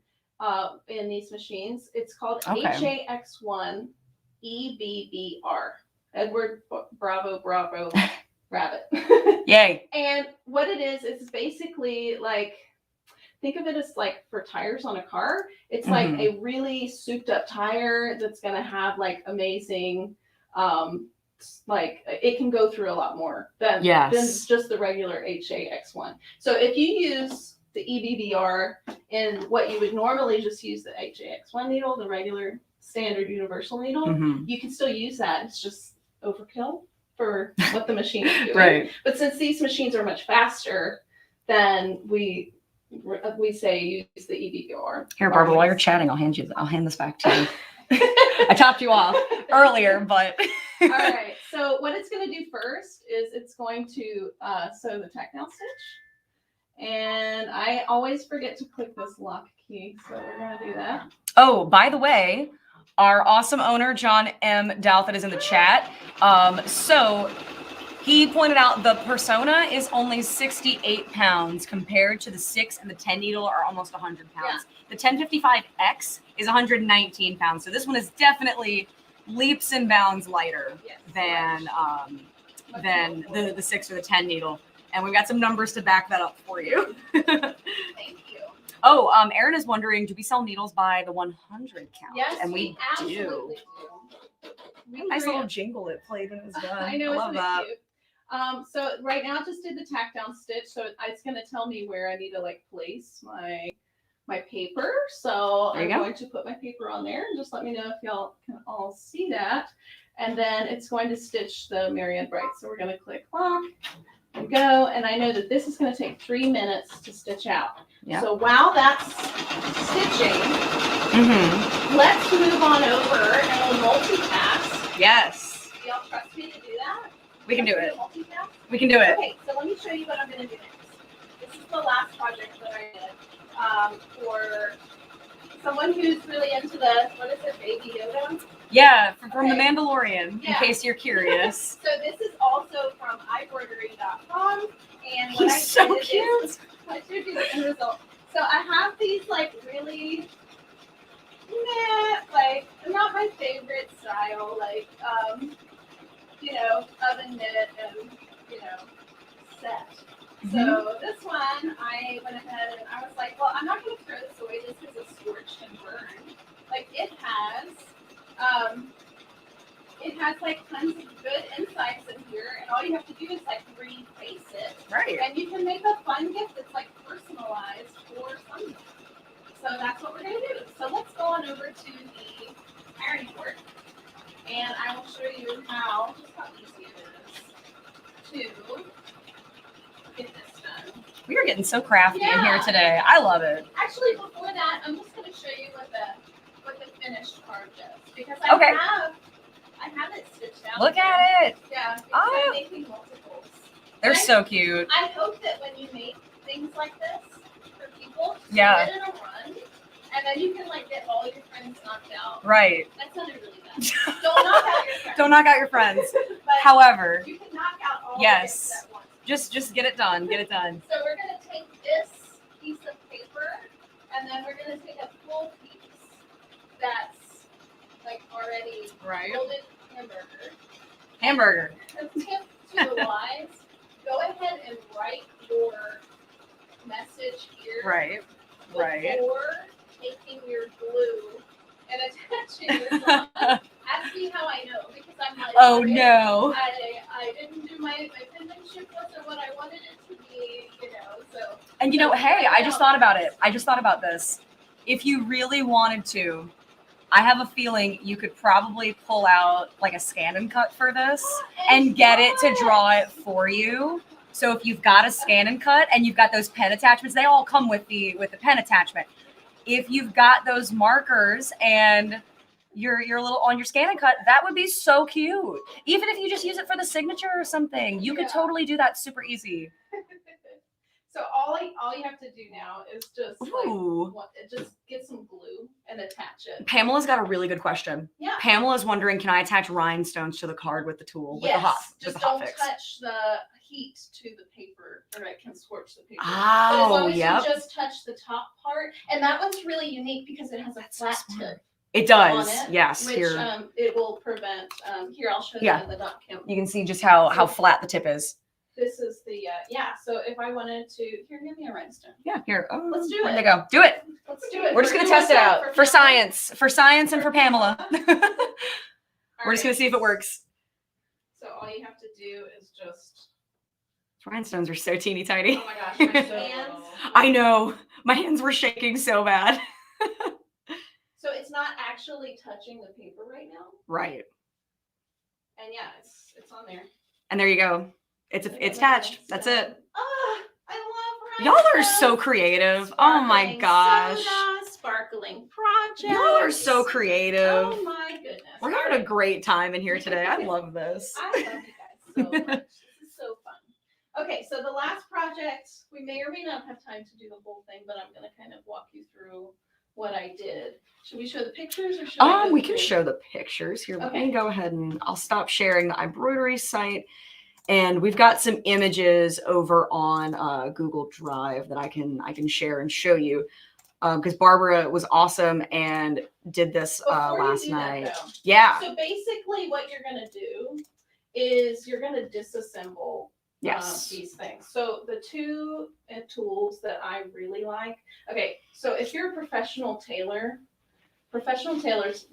in these machines. It's called HAX1 EBBR. Edward Bravo Rabbit. Yay. And what it is, it's basically like, think of it as like for tires on a car. It's like a really souped up tire that's going to have like amazing, like it can go through a lot more than just the regular HAX1. So if you use the EBBR in what you would normally just use the HAX1 needle, the regular standard universal needle, you can still use that. It's just overkill for what the machine is doing. Right. But since these machines are much faster, then we say use the EBBR. Here, Barbara, while you're chatting, I'll hand this back to you. I topped you off earlier, but all right. So what it's going to do first is it's going to sew the tack down stitch. And I always forget to click this lock key, so we're going to do that. Oh, by the way, our awesome owner, John M. Douthat, is in the chat. So he pointed out the Persona is only 68 pounds compared to the 6 and the 10 needle are almost 100 pounds. Yeah. The 1055X is 119 pounds. So this one is definitely leaps and bounds lighter than the 6 or the 10 needle. And we've got some numbers to back that up for you. Thank you. Oh, Erin is wondering, do we sell needles by the 100 count? Yes, and we absolutely do. Nice little jingle it played when it was done. I know, I love that. Cute. So right now I just did the tack down stitch, so it's going to tell me where I need to like place my paper. So I'm going to put my paper on there, and just let me know if y'all can all see that. And then it's going to stitch the Myriad Bright. So we're going to click lock and go. And I know that this is going to take 3 minutes to stitch out. Yeah. So while that's stitching, let's move on over and we'll multitask. Yes. Y'all trust me to do that? We can do it. We can do it. Okay, so let me show you what I'm going to do next. This is the last project that I did for someone who's really into the, what is it, Baby Yoda? Yeah, from The Mandalorian, in case you're curious. So this is also from iBroidery.com. And what He's so cute. I showed you the end result. So I have these like really, like not my favorite style, like you know, oven knit and set. So this one, I went ahead and I was like, well, I'm not going to throw this away just because it's scorched and burned. Like it has like tons of good insights in here, and all you have to do is like reface it. Right. And you can make a fun gift that's like personalized for someone. So that's what we're going to do. So let's go on over to the ironing board, and I will show you how easy it is to get this done. We are getting so crafty in here today. I love it. Actually, before that, I'm just going to show you what the finished part is, because I have it stitched out. Look at it. Yeah. I'm making multiples. They're so cute. I hope that when you make things like this for people, do it in a run And then you can like get all your friends knocked out. Right. That sounded really bad. Don't knock out your friends. Don't knock out your friends. But However, you can knock out all yes. of it at once. Just get it done. Get it done. So we're gonna take this piece of paper, and then we're gonna take a full piece that's like already folded Hamburger. The tip to the wise, go ahead and write your message here. Right. Before taking your glue and attaching this on. Ask me how I know, because I'm like, Oh okay, no. I didn't do my penmanship wasn't what I wanted it to be, so. And hey, I just thought about it. I just thought about this. If you really wanted to, I have a feeling you could probably pull out like a scan and cut for this and get it to draw it for you. So if you've got a scan and cut and you've got those pen attachments, they all come with the pen attachment. If you've got those markers and your little on your scan and cut, that would be so cute. Even if you just use it for the signature or something, you could totally do that super easy. So all you have to do now is just just get some glue and attach it. Pamela's got a really good question. Yeah. Pamela's wondering, can I attach rhinestones to the card with the tool? Yes. With Just the don't Hotfix? touch the heat to the paper, or it can scorch the paper. But as Oh, long as yep. you just touch the top part, and that one's really unique because it has a That's so flat smart. tip. It does. On it, Yes. Which Here it will prevent. Here, I'll show you in the dot cam. you can see just how flat the tip is. This is the So if I wanted to, here, give me a rhinestone. Yeah. Here. Oh, Let's do where'd it. they go? Do it. Let's do it. We're just gonna doing test it that out for Pamela. science, and for Pamela. All We're just gonna see if it works. So all you have to do is just. Rhinestones are so teeny tiny. Oh my gosh, my hands. I know. My hands were shaking so bad. So it's not actually touching the paper right now. Right. And yeah, it's on there. And there you go. It's attached. That's it. Ah, I love Y'all are rhinestones. so creative. Oh my Sparkling gosh. soda, sparkling projects. Y'all are so creative. Oh my goodness. We're having a great time in here today. I love this. I love you guys so much. This is so fun. Okay, so the last project, we may or may not have time to do the whole thing, but I'm going to kind of walk you through what I did. Should we show the pictures, or should I go We through? can show the pictures here. Let Okay. me go ahead and I'll stop sharing the embroidery site. And we've got some images over on Google Drive that I can share and show you. Because Barbara was awesome and did this Before you last do that, night. though, Yeah. So basically what you're going to do is you're going to disassemble Yes. these things. So the two tools that I really like. Okay, so if you're a professional tailors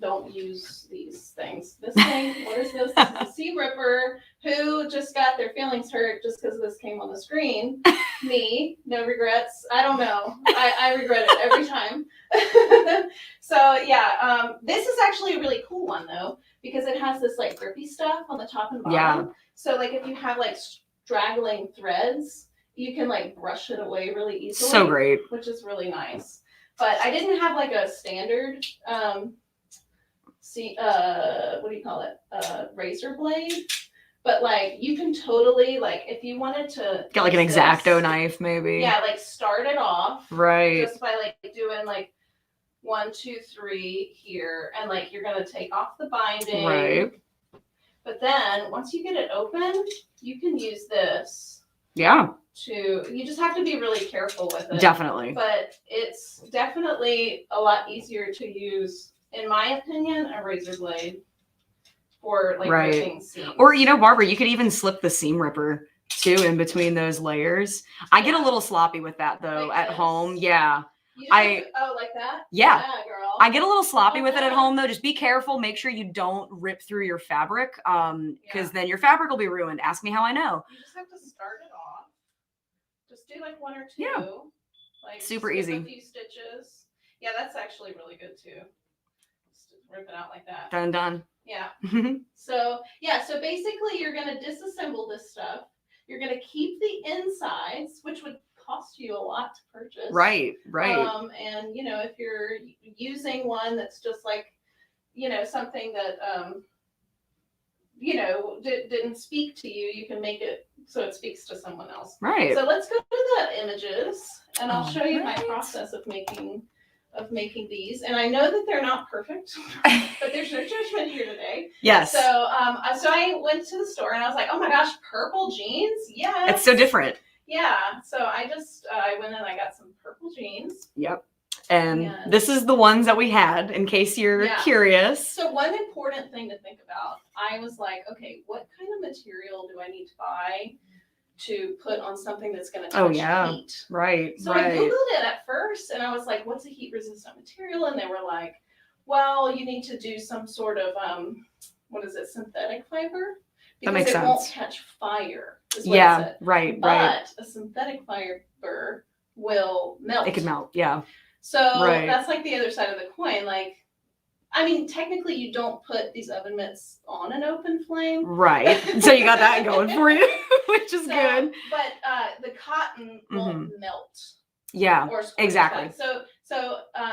don't use these things. This thing, what is this? This is a seam ripper. Who just got their feelings hurt just because this came on the screen? Me, no regrets. I don't know. I regret it every time. So yeah, this is actually a really cool one though, because it has this like grippy stuff on the top and bottom. Yeah. So like if you have like straggling threads, you can like brush it away really easily. So great. Which is really nice. But I didn't have like a standard, what do you call it? Razor blade. But like you can totally like if you wanted to Get like an use X-Acto this, knife maybe. Yeah, like start it off Right. just by like doing like 1, 2, 3 here, and like you're gonna take off the binding. Right. But then once you get it open, you can use this Yeah. you just have to be really careful with it. Definitely. But it's definitely a lot easier to use, in my opinion, a razor blade for like Right. ripping seams. Or Barbara, you could even slip the seam ripper too in between those layers. I get a little sloppy with that though Like at this. home. Yeah. You just have to- like that? Yeah. Girl. I get a little sloppy with it at home though. Just be careful. Make sure you don't rip through your fabric. Because then your fabric will be ruined. Ask me how I know. You just have to start it off. Just do like 1 or 2. Yeah. Like Super skip easy. A few stitches. Yeah, that's actually really good too. Just rip it out like that. Done. Yeah. So basically you're going to disassemble this stuff. You're going to keep the insides, which would cost you a lot to purchase. Right. And if you're using one that's just like, something that, didn't speak to you, you can make it so it speaks to someone else. Right. So let's go to the images, and I'll show you my Alright. process of making of making these, and I know that they're not perfect, but there's no judgment here today. Yes. So, so I went to the store and I was like, oh my gosh, purple jeans? Yes. It's so different. Yeah. So I went and I got some purple jeans. Yep. And Yes. this is the ones that we had, in case you're curious. So one important thing to think about, I was like, okay, what kind of material do I need to buy to put on something that's going to touch heat? Right. So I Googled it at first and I was like, what's a heat resistant material? And they were like, well, you need to do some sort of, synthetic fiber? Because that makes sense. It won't catch fire. Is what it said. Right. But a synthetic fiber will melt. It could melt, yeah. So that's like the other side of the coin. Like, I mean, technically you don't put these oven mitts on an open flame. Right. So you got that going for you, which is good. But the cotton won't melt. Yeah, or exactly. So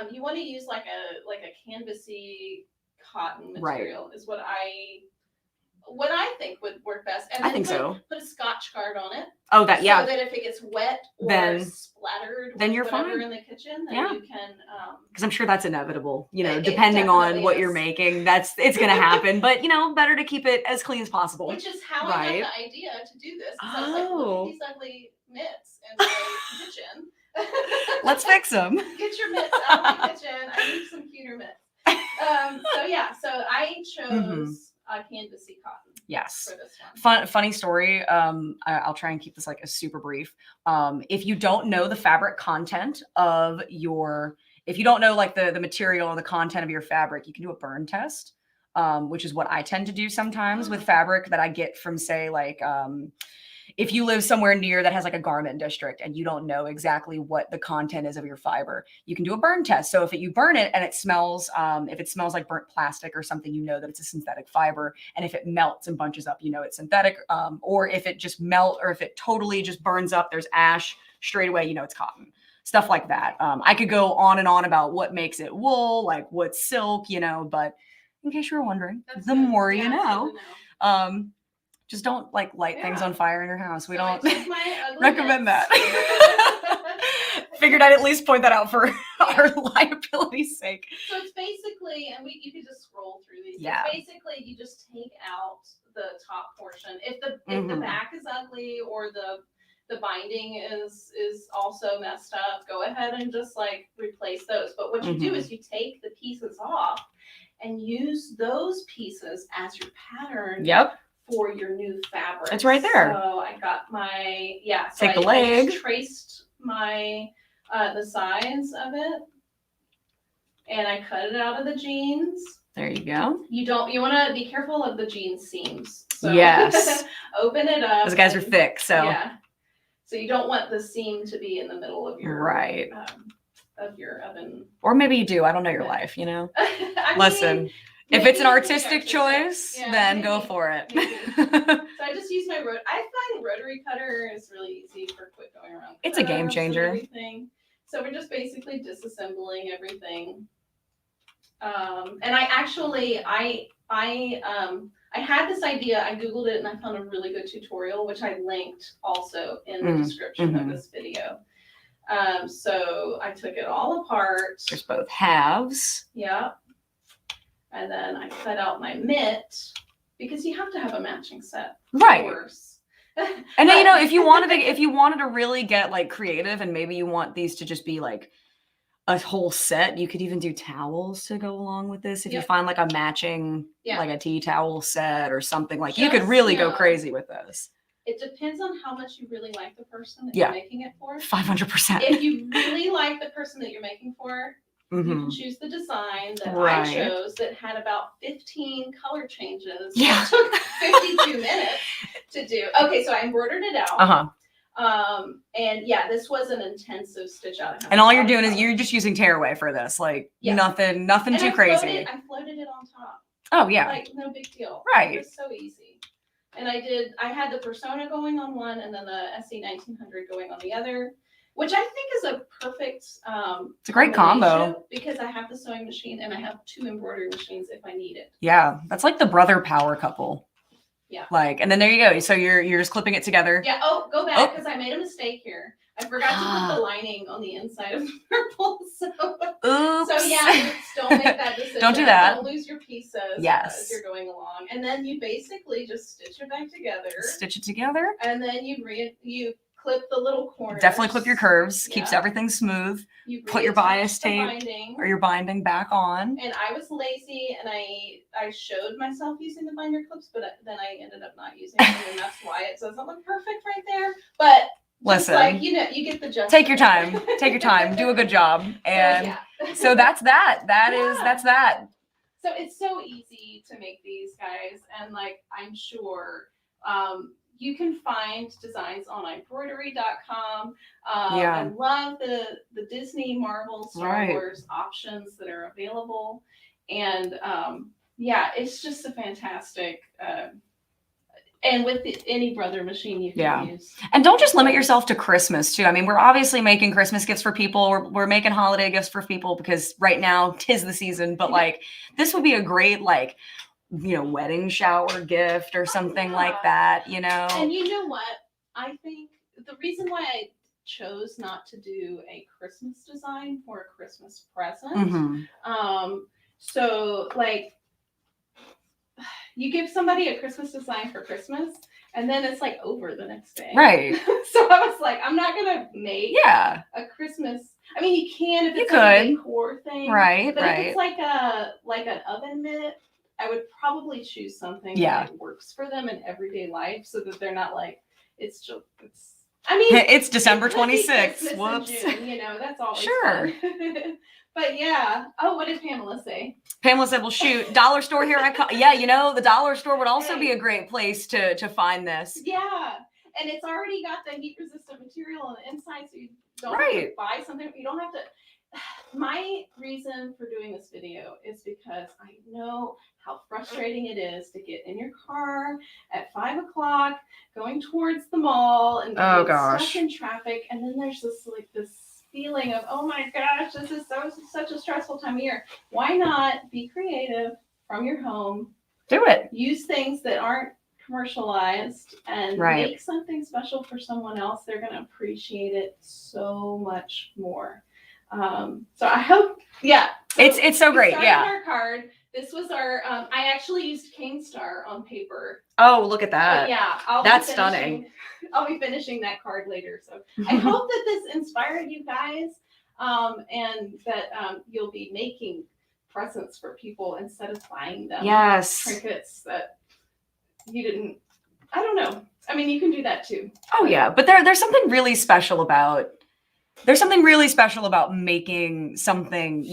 you want to use like a canvasy cotton material is what I think would work best. And I think so. Put a Scotch guard on it. Oh, that So that if it gets wet or splattered, then you're whatever fine in the kitchen, then you can. Because I'm sure that's inevitable. You know, depending on what you're making, it's going to happen. But better to keep it as clean as possible. Which is how I got the idea to do this. I was like, look at these ugly mitts in my kitchen. Let's fix them. Get your mitts out of my kitchen. I need some cuter mitts. So I chose canvasy cotton. Yes. For this one. Funny story. I'll try and keep this like a super brief. If you don't know the fabric content of if you don't know like the material or the content of your fabric, you can do a burn test, which is what I tend to do sometimes with fabric that I get from, say, like, if you live somewhere near that has like a garment district and you don't know exactly what the content is of your fiber, you can do a burn test. So if you burn it and it smells, if it smells like burnt plastic or something, you know that it's a synthetic fiber. And if it melts and bunches up, you know it's synthetic. Or if it just or if it totally just burns up, there's ash, straight away, you know it's cotton. Stuff like that. I could go on and on about what makes it wool, like what's silk, but in case you were wondering, the more you know. Just don't like light things on fire in your house. We don't recommend that. Figured I'd at least point that out for our liability's sake. So it's basically, and you could just scroll through these. Yeah. It's basically, you just take out the top portion. If the back is ugly or the binding is also messed up, go ahead and just like replace those. But what you do is you take the pieces off and use those pieces as your pattern. Yep. For your new fabric. It's right there. So I got my, so take the leg. I traced my, the size of it and I cut it out of the jeans. There you go. You want to be careful of the jean seams. So yes. Open it up. Those guys are thick. So yeah. So you don't want the seam to be in the middle of your, of your oven. Or maybe you do. I don't know your life, Listen. If it's an artistic choice, then go for it. So I just use I find rotary cutter is really easy for quick going around. It's a game changer. So we're just basically disassembling everything. And I actually, I had this idea. I Googled it and I found a really good tutorial, which I linked also in the description of this video. So I took it all apart. There's both halves. Yeah. And then I cut out my mitt because you have to have a matching set. Right. And then, if you wanted to really get like creative and maybe you want these to just be like a whole set, you could even do towels to go along with this. If you find like a matching, like a tea towel set or something, like you could really go crazy with this. It depends on how much you really like the person that you're making it for. 500%. If you really like the person that you're making for, you can choose the design that I chose that had about 15 color changes. Yeah. It took 52 minutes to do. Okay, so I embroidered it out. And this was an intensive stitch out. And all you're doing is you're just using tearaway for this, like nothing too crazy. I floated it on top. Oh yeah. Like no big deal. Right. It was so easy. And I had the Persona going on one and then the SE 1900 going on the other. Which I think is a perfect it's a great combo. Because I have the sewing machine and I have 2 embroidery machines if I need it. Yeah, that's like the brother power couple. Yeah. And then there you go. So you're just clipping it together. Yeah. Oh, go back because I made a mistake here. I forgot to put the lining on the inside of the purple. Oops. So yeah, oops, don't make that decision. Don't do that. Don't lose your pieces Yes. as you're going along. And then you basically just stitch it back together. Stitch it together. And then you clip the little corners. Definitely clip your curves. Yeah. Keeps everything smooth. You Put your reattach bias the tape binding. or your binding back on. And I was lazy, and I showed myself using the binder clips, but then I ended up not using them, and that's why it doesn't look perfect right there. But listen, like, you know, you get the gist. Take your time. Take your time. Do a good job. And so that's that. That's that. So it's so easy to make these, guys, and like I'm sure you can find designs on embroidery.com. I love the Disney, Marvel, Star Wars options that are available, and it's just a fantastic. And with any brother machine you can use. And don't just limit yourself to Christmas too. I mean, we're obviously making Christmas gifts for people. We're making holiday gifts for people because right now 'tis the season. But like, this would be a great wedding shower gift or something like that. You know. And you know what? I think the reason why I chose not to do a Christmas design for a Christmas present. So like. You give somebody a Christmas design for Christmas, and then it's like over the next day. Right. So I was like, I'm not gonna make a Christmas. I mean, you can if it's like a decor thing. Right. But if it's like an oven mitt, I would probably choose something that works for them in everyday life, so that they're not like it's. I mean, it's December 26th. Whoops. June, you know, that's always fun. But yeah. Oh, what did Pamela say? Pamela said, well, shoot, dollar store here. The dollar store would also be a great place to find this. Yeah. And it's already got the heat resistant material on the inside, so you don't have to buy something. You don't have to. My reason for doing this video is because I know how frustrating it is to get in your car at 5 o'clock going towards the mall and stuck in traffic. And then there's this feeling of, oh my gosh, this is such a stressful time of year. Why not be creative from your home? Do it. Use things that aren't commercialized and make something special for someone else. They're going to appreciate it so much more. So I hope, it's so great. Our card. This was our. I actually used Cane Star on paper. Oh, look at that! That's stunning. I'll be finishing that card later. So I hope that this inspired you guys, and that you'll be making presents for people instead of buying them. Trinkets that you didn't. I don't know. I mean, you can do that too. Oh yeah, but there's something really special about. There's something really special about making something,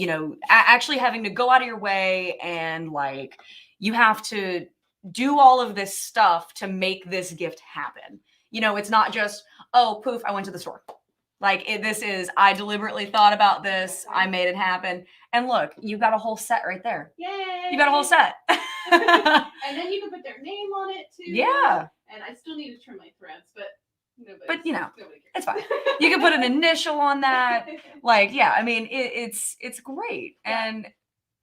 actually having to go out of your way and you have to do all of this stuff to make this gift happen. It's not just, oh, poof, I went to the store. This is, I deliberately thought about this. I made it happen. And look, you got a whole set right there. Yay! You got a whole set. And then you can put their name on it too. Yeah. And I still need to trim my threads, but it's fine. You can put an initial on that. I mean, it's great. And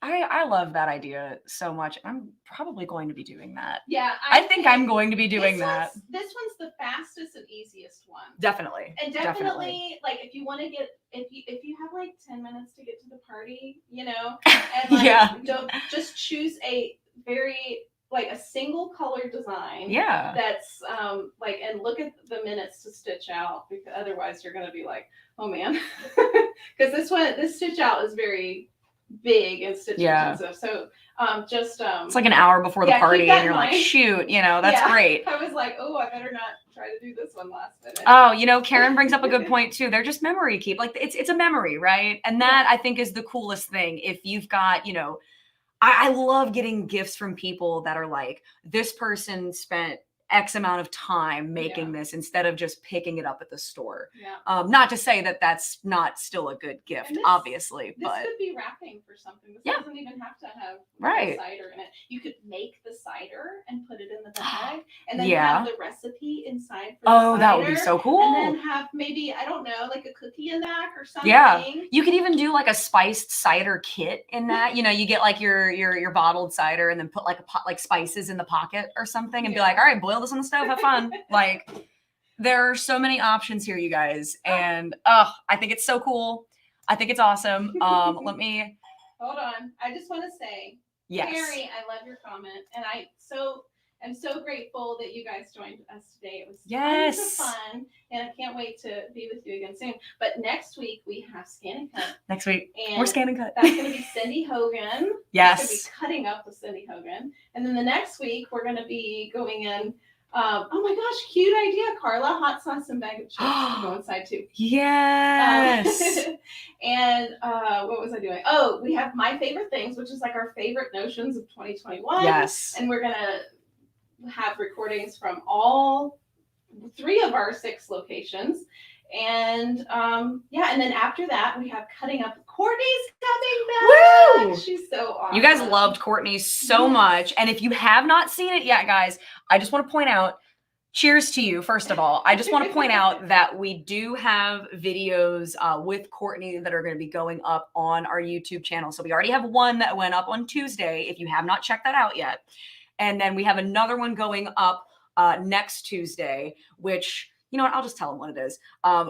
I love that idea so much. I'm probably going to be doing that. Yeah. I think I'm going to be doing that. This one's the fastest and easiest one. Definitely. And definitely. If you want to if you have 10 minutes to get to the party, and don't just choose a very a single color design. Yeah. That's and look at the minutes to stitch out, because otherwise you're going to be like, oh man, because this stitch out is very big and stitch intensive. So it's like an hour before the party and you're like, shoot, that's great. I was like, oh, I better not try to do this one last minute. Oh, Karen brings up a good point too. They're just memory keep. It's a memory, right? And that I think is the coolest thing. If you've got, I love getting gifts from people that are like, this person spent X amount of time making this instead of just picking it up at the store. Yeah. Not to say that that's not still a good gift, obviously. This but could be wrapping for something. This doesn't even have to have cider in it. You could make the cider and put it in the bag, and then have the recipe inside for the cider. That would be so cool. And then have maybe, I don't know, a cookie in that or something. Yeah. You could even do a spiced cider kit in that. You get your bottled cider and then put spices in the pocket or something and be like, all right, boil this on the stove, have fun. There are so many options here, you guys. And I think it's so cool. I think it's awesome. Let me. Hold on. I just want to say, Yes. Carrie, I love your comment. And I'm so grateful that you guys joined us today. It was tons of fun. And I can't wait to be with you again soon. But next week we have Scan and Cut. Next week. And We're Scan and Cut. That's going to be Cindy Hogan. Yes. We're going to be cutting up with Cindy Hogan. And then the next week we're going to be going in. Oh my gosh, cute idea, Carla. Hot sauce and bag of chips to go inside too. Yes. And what was I doing? Oh, we have My Favorite Things, which is like our favorite notions of 2021. Yes. And we're going to have recordings from all 3 of our 6 locations. And and then after that, we have Cutting Up. Courtney's coming back. Woo! She's so awesome. You guys loved Courtney so much. And if you have not seen it yet, guys, I just want to point out, cheers to you, first of all. I just want to point out that we do have videos with Courtney that are going to be going up on our YouTube channel. So we already have one that went up on Tuesday, if you have not checked that out yet. And then we have another one going up next Tuesday, which... You know what? I'll just tell them what it is.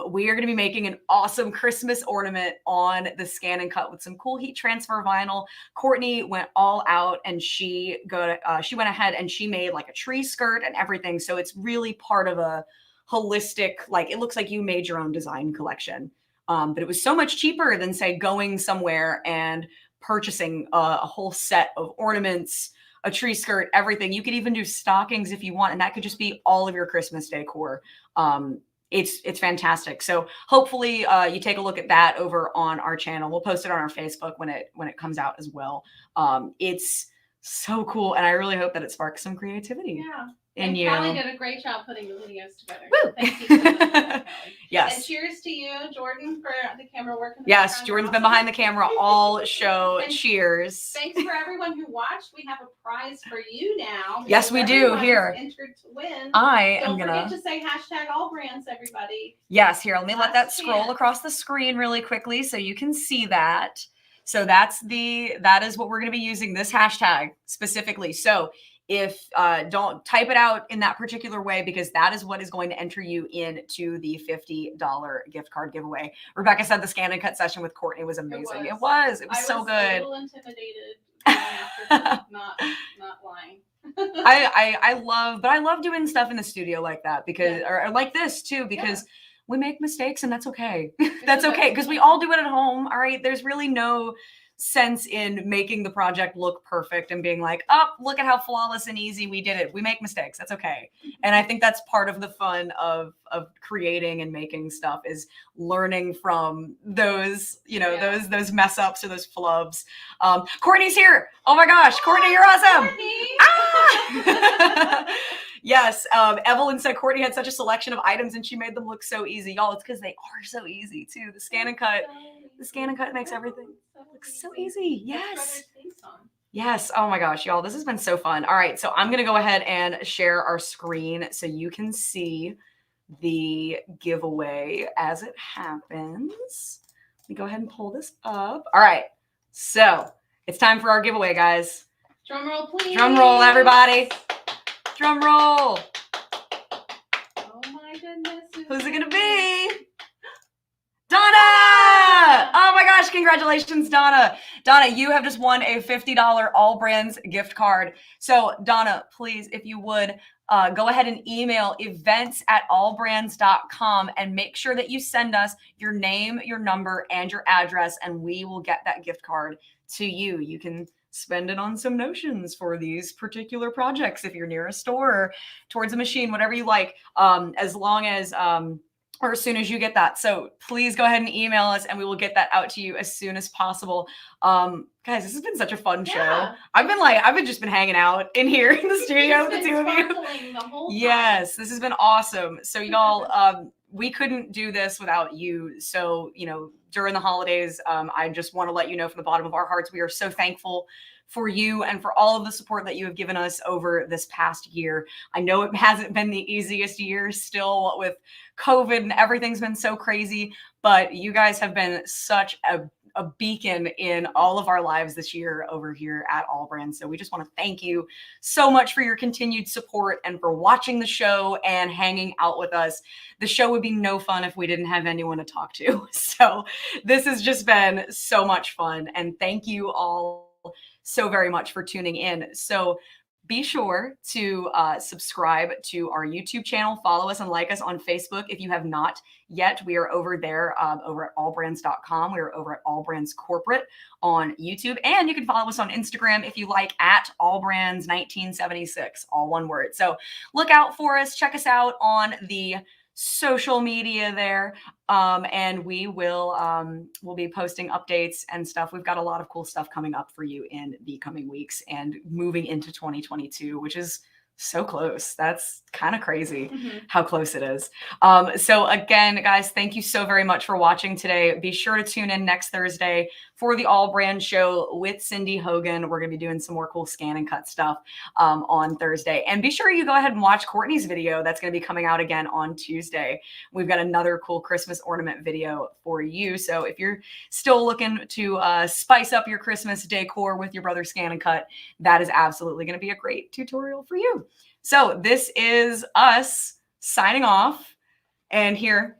We are going to be making an awesome Christmas ornament on the Scan and Cut with some cool heat transfer vinyl. Courtney went all out and she went ahead and she made like a tree skirt and everything. So it's really part of a holistic, like it looks like you made your own design collection. But it was so much cheaper than say going somewhere and purchasing a whole set of ornaments, a tree skirt, everything. You could even do stockings if you want, and that could just be all of your Christmas decor. It's fantastic. So hopefully you take a look at that over on our channel. We'll post it on our Facebook when it comes out as well. It's so cool, and I really hope that it sparks some creativity. Yeah. In and you. Callie did a great job putting the videos together. Woo! Thank you so much, Callie. Yes. And cheers to you, Jordan, for the camera work. Yes, Jordan's been behind the camera all show. And cheers. Thanks for everyone who watched. We have a prize for you now. Yes, we do. Here. Entered to win. Don't forget to say hashtag AllBrands, everybody. Yes, here. Let me let that scroll across the screen really quickly so you can see that. So that is what we're going to be using, this hashtag specifically. So if don't type it out in that particular way, because that is what is going to enter you into the $50 gift card giveaway. Rebecca said the Scan and Cut session with Courtney was amazing. It was so good. I was a little intimidated after not lying. I love doing stuff in the studio like that because or like this too, because we make mistakes and that's okay. That's okay, because we all do it at home. All right. There's really no sense in making the project look perfect and being like, oh, look at how flawless and easy we did it. We make mistakes. That's okay. And I think that's part of the fun of creating and making stuff, is learning from those, those mess ups or those flubs. Courtney's here. Oh my gosh, Courtney, you're awesome. Ah! Yes. Evelyn said Courtney had such a selection of items and she made them look so easy. Y'all, it's because they are so easy too. The Scan and Cut makes everything look so easy. Yes. Yes. Oh my gosh, y'all, this has been so fun. All right. So I'm going to go ahead and share our screen so you can see the giveaway as it happens. Let me go ahead and pull this up. All right. So it's time for our giveaway, guys. Drum roll, please. Drum roll, everybody. Drum roll. Oh my goodness. Who's it going to be? Donna! Oh my gosh, congratulations, Donna. Donna, you have just won a $50 AllBrands gift card. So Donna, please, if you would, go ahead and email events@allbrands.com and make sure that you send us your name, your number, and your address, and we will get that gift card to you. You can spend it on some notions for these particular projects if you're near a store or towards a machine, whatever you like, as long as or as soon as you get that. So please go ahead and email us and we will get that out to you as soon as possible. Guys, this has been such a fun show. I've just been hanging out in here in the studio with the two of you. Yes, this has been awesome. So y'all, we couldn't do this without you. So, during the holidays, I just want to let you know from the bottom of our hearts, we are so thankful for you and for all of the support that you have given us over this past year. I know it hasn't been the easiest year still with COVID and everything's been so crazy, but you guys have been such a a beacon in all of our lives this year over here at AllBrands. So we just want to thank you so much for your continued support and for watching the show and hanging out with us. The show would be no fun if we didn't have anyone to talk to. So this has just been so much fun. And thank you all so very much for tuning in. So be sure to subscribe to our YouTube channel, follow us and like us on Facebook if you have not yet. We are over there over at allbrands.com. We are over at AllBrands Corporate on YouTube. And you can follow us on Instagram if you like, at AllBrands1976, all one word. So look out for us. Check us out on the social media there, and we will we'll be posting updates and stuff. We've got a lot of cool stuff coming up for you in the coming weeks and moving into 2022, which is so close. That's kind of crazy how close it is. So again, guys, thank you so very much for watching today. Be sure to tune in next Thursday for the AllBrands show with Cindy Hogan. We're going to be doing some more cool scan and cut stuff on Thursday. And be sure you go ahead and watch Courtney's video. That's going to be coming out again on Tuesday. We've got another cool Christmas ornament video for you. So if you're still looking to spice up your Christmas decor with your brother's scan and cut, that is absolutely going to be a great tutorial for you. So this is us signing off. And here.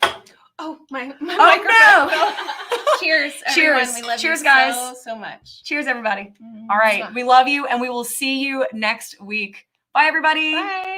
Oh, my Oh, no. Cheers, Cheers. everyone. We love Cheers, you guys. so much. Cheers, everybody. All right. We love you, and we will see you next week. Bye, everybody. Bye.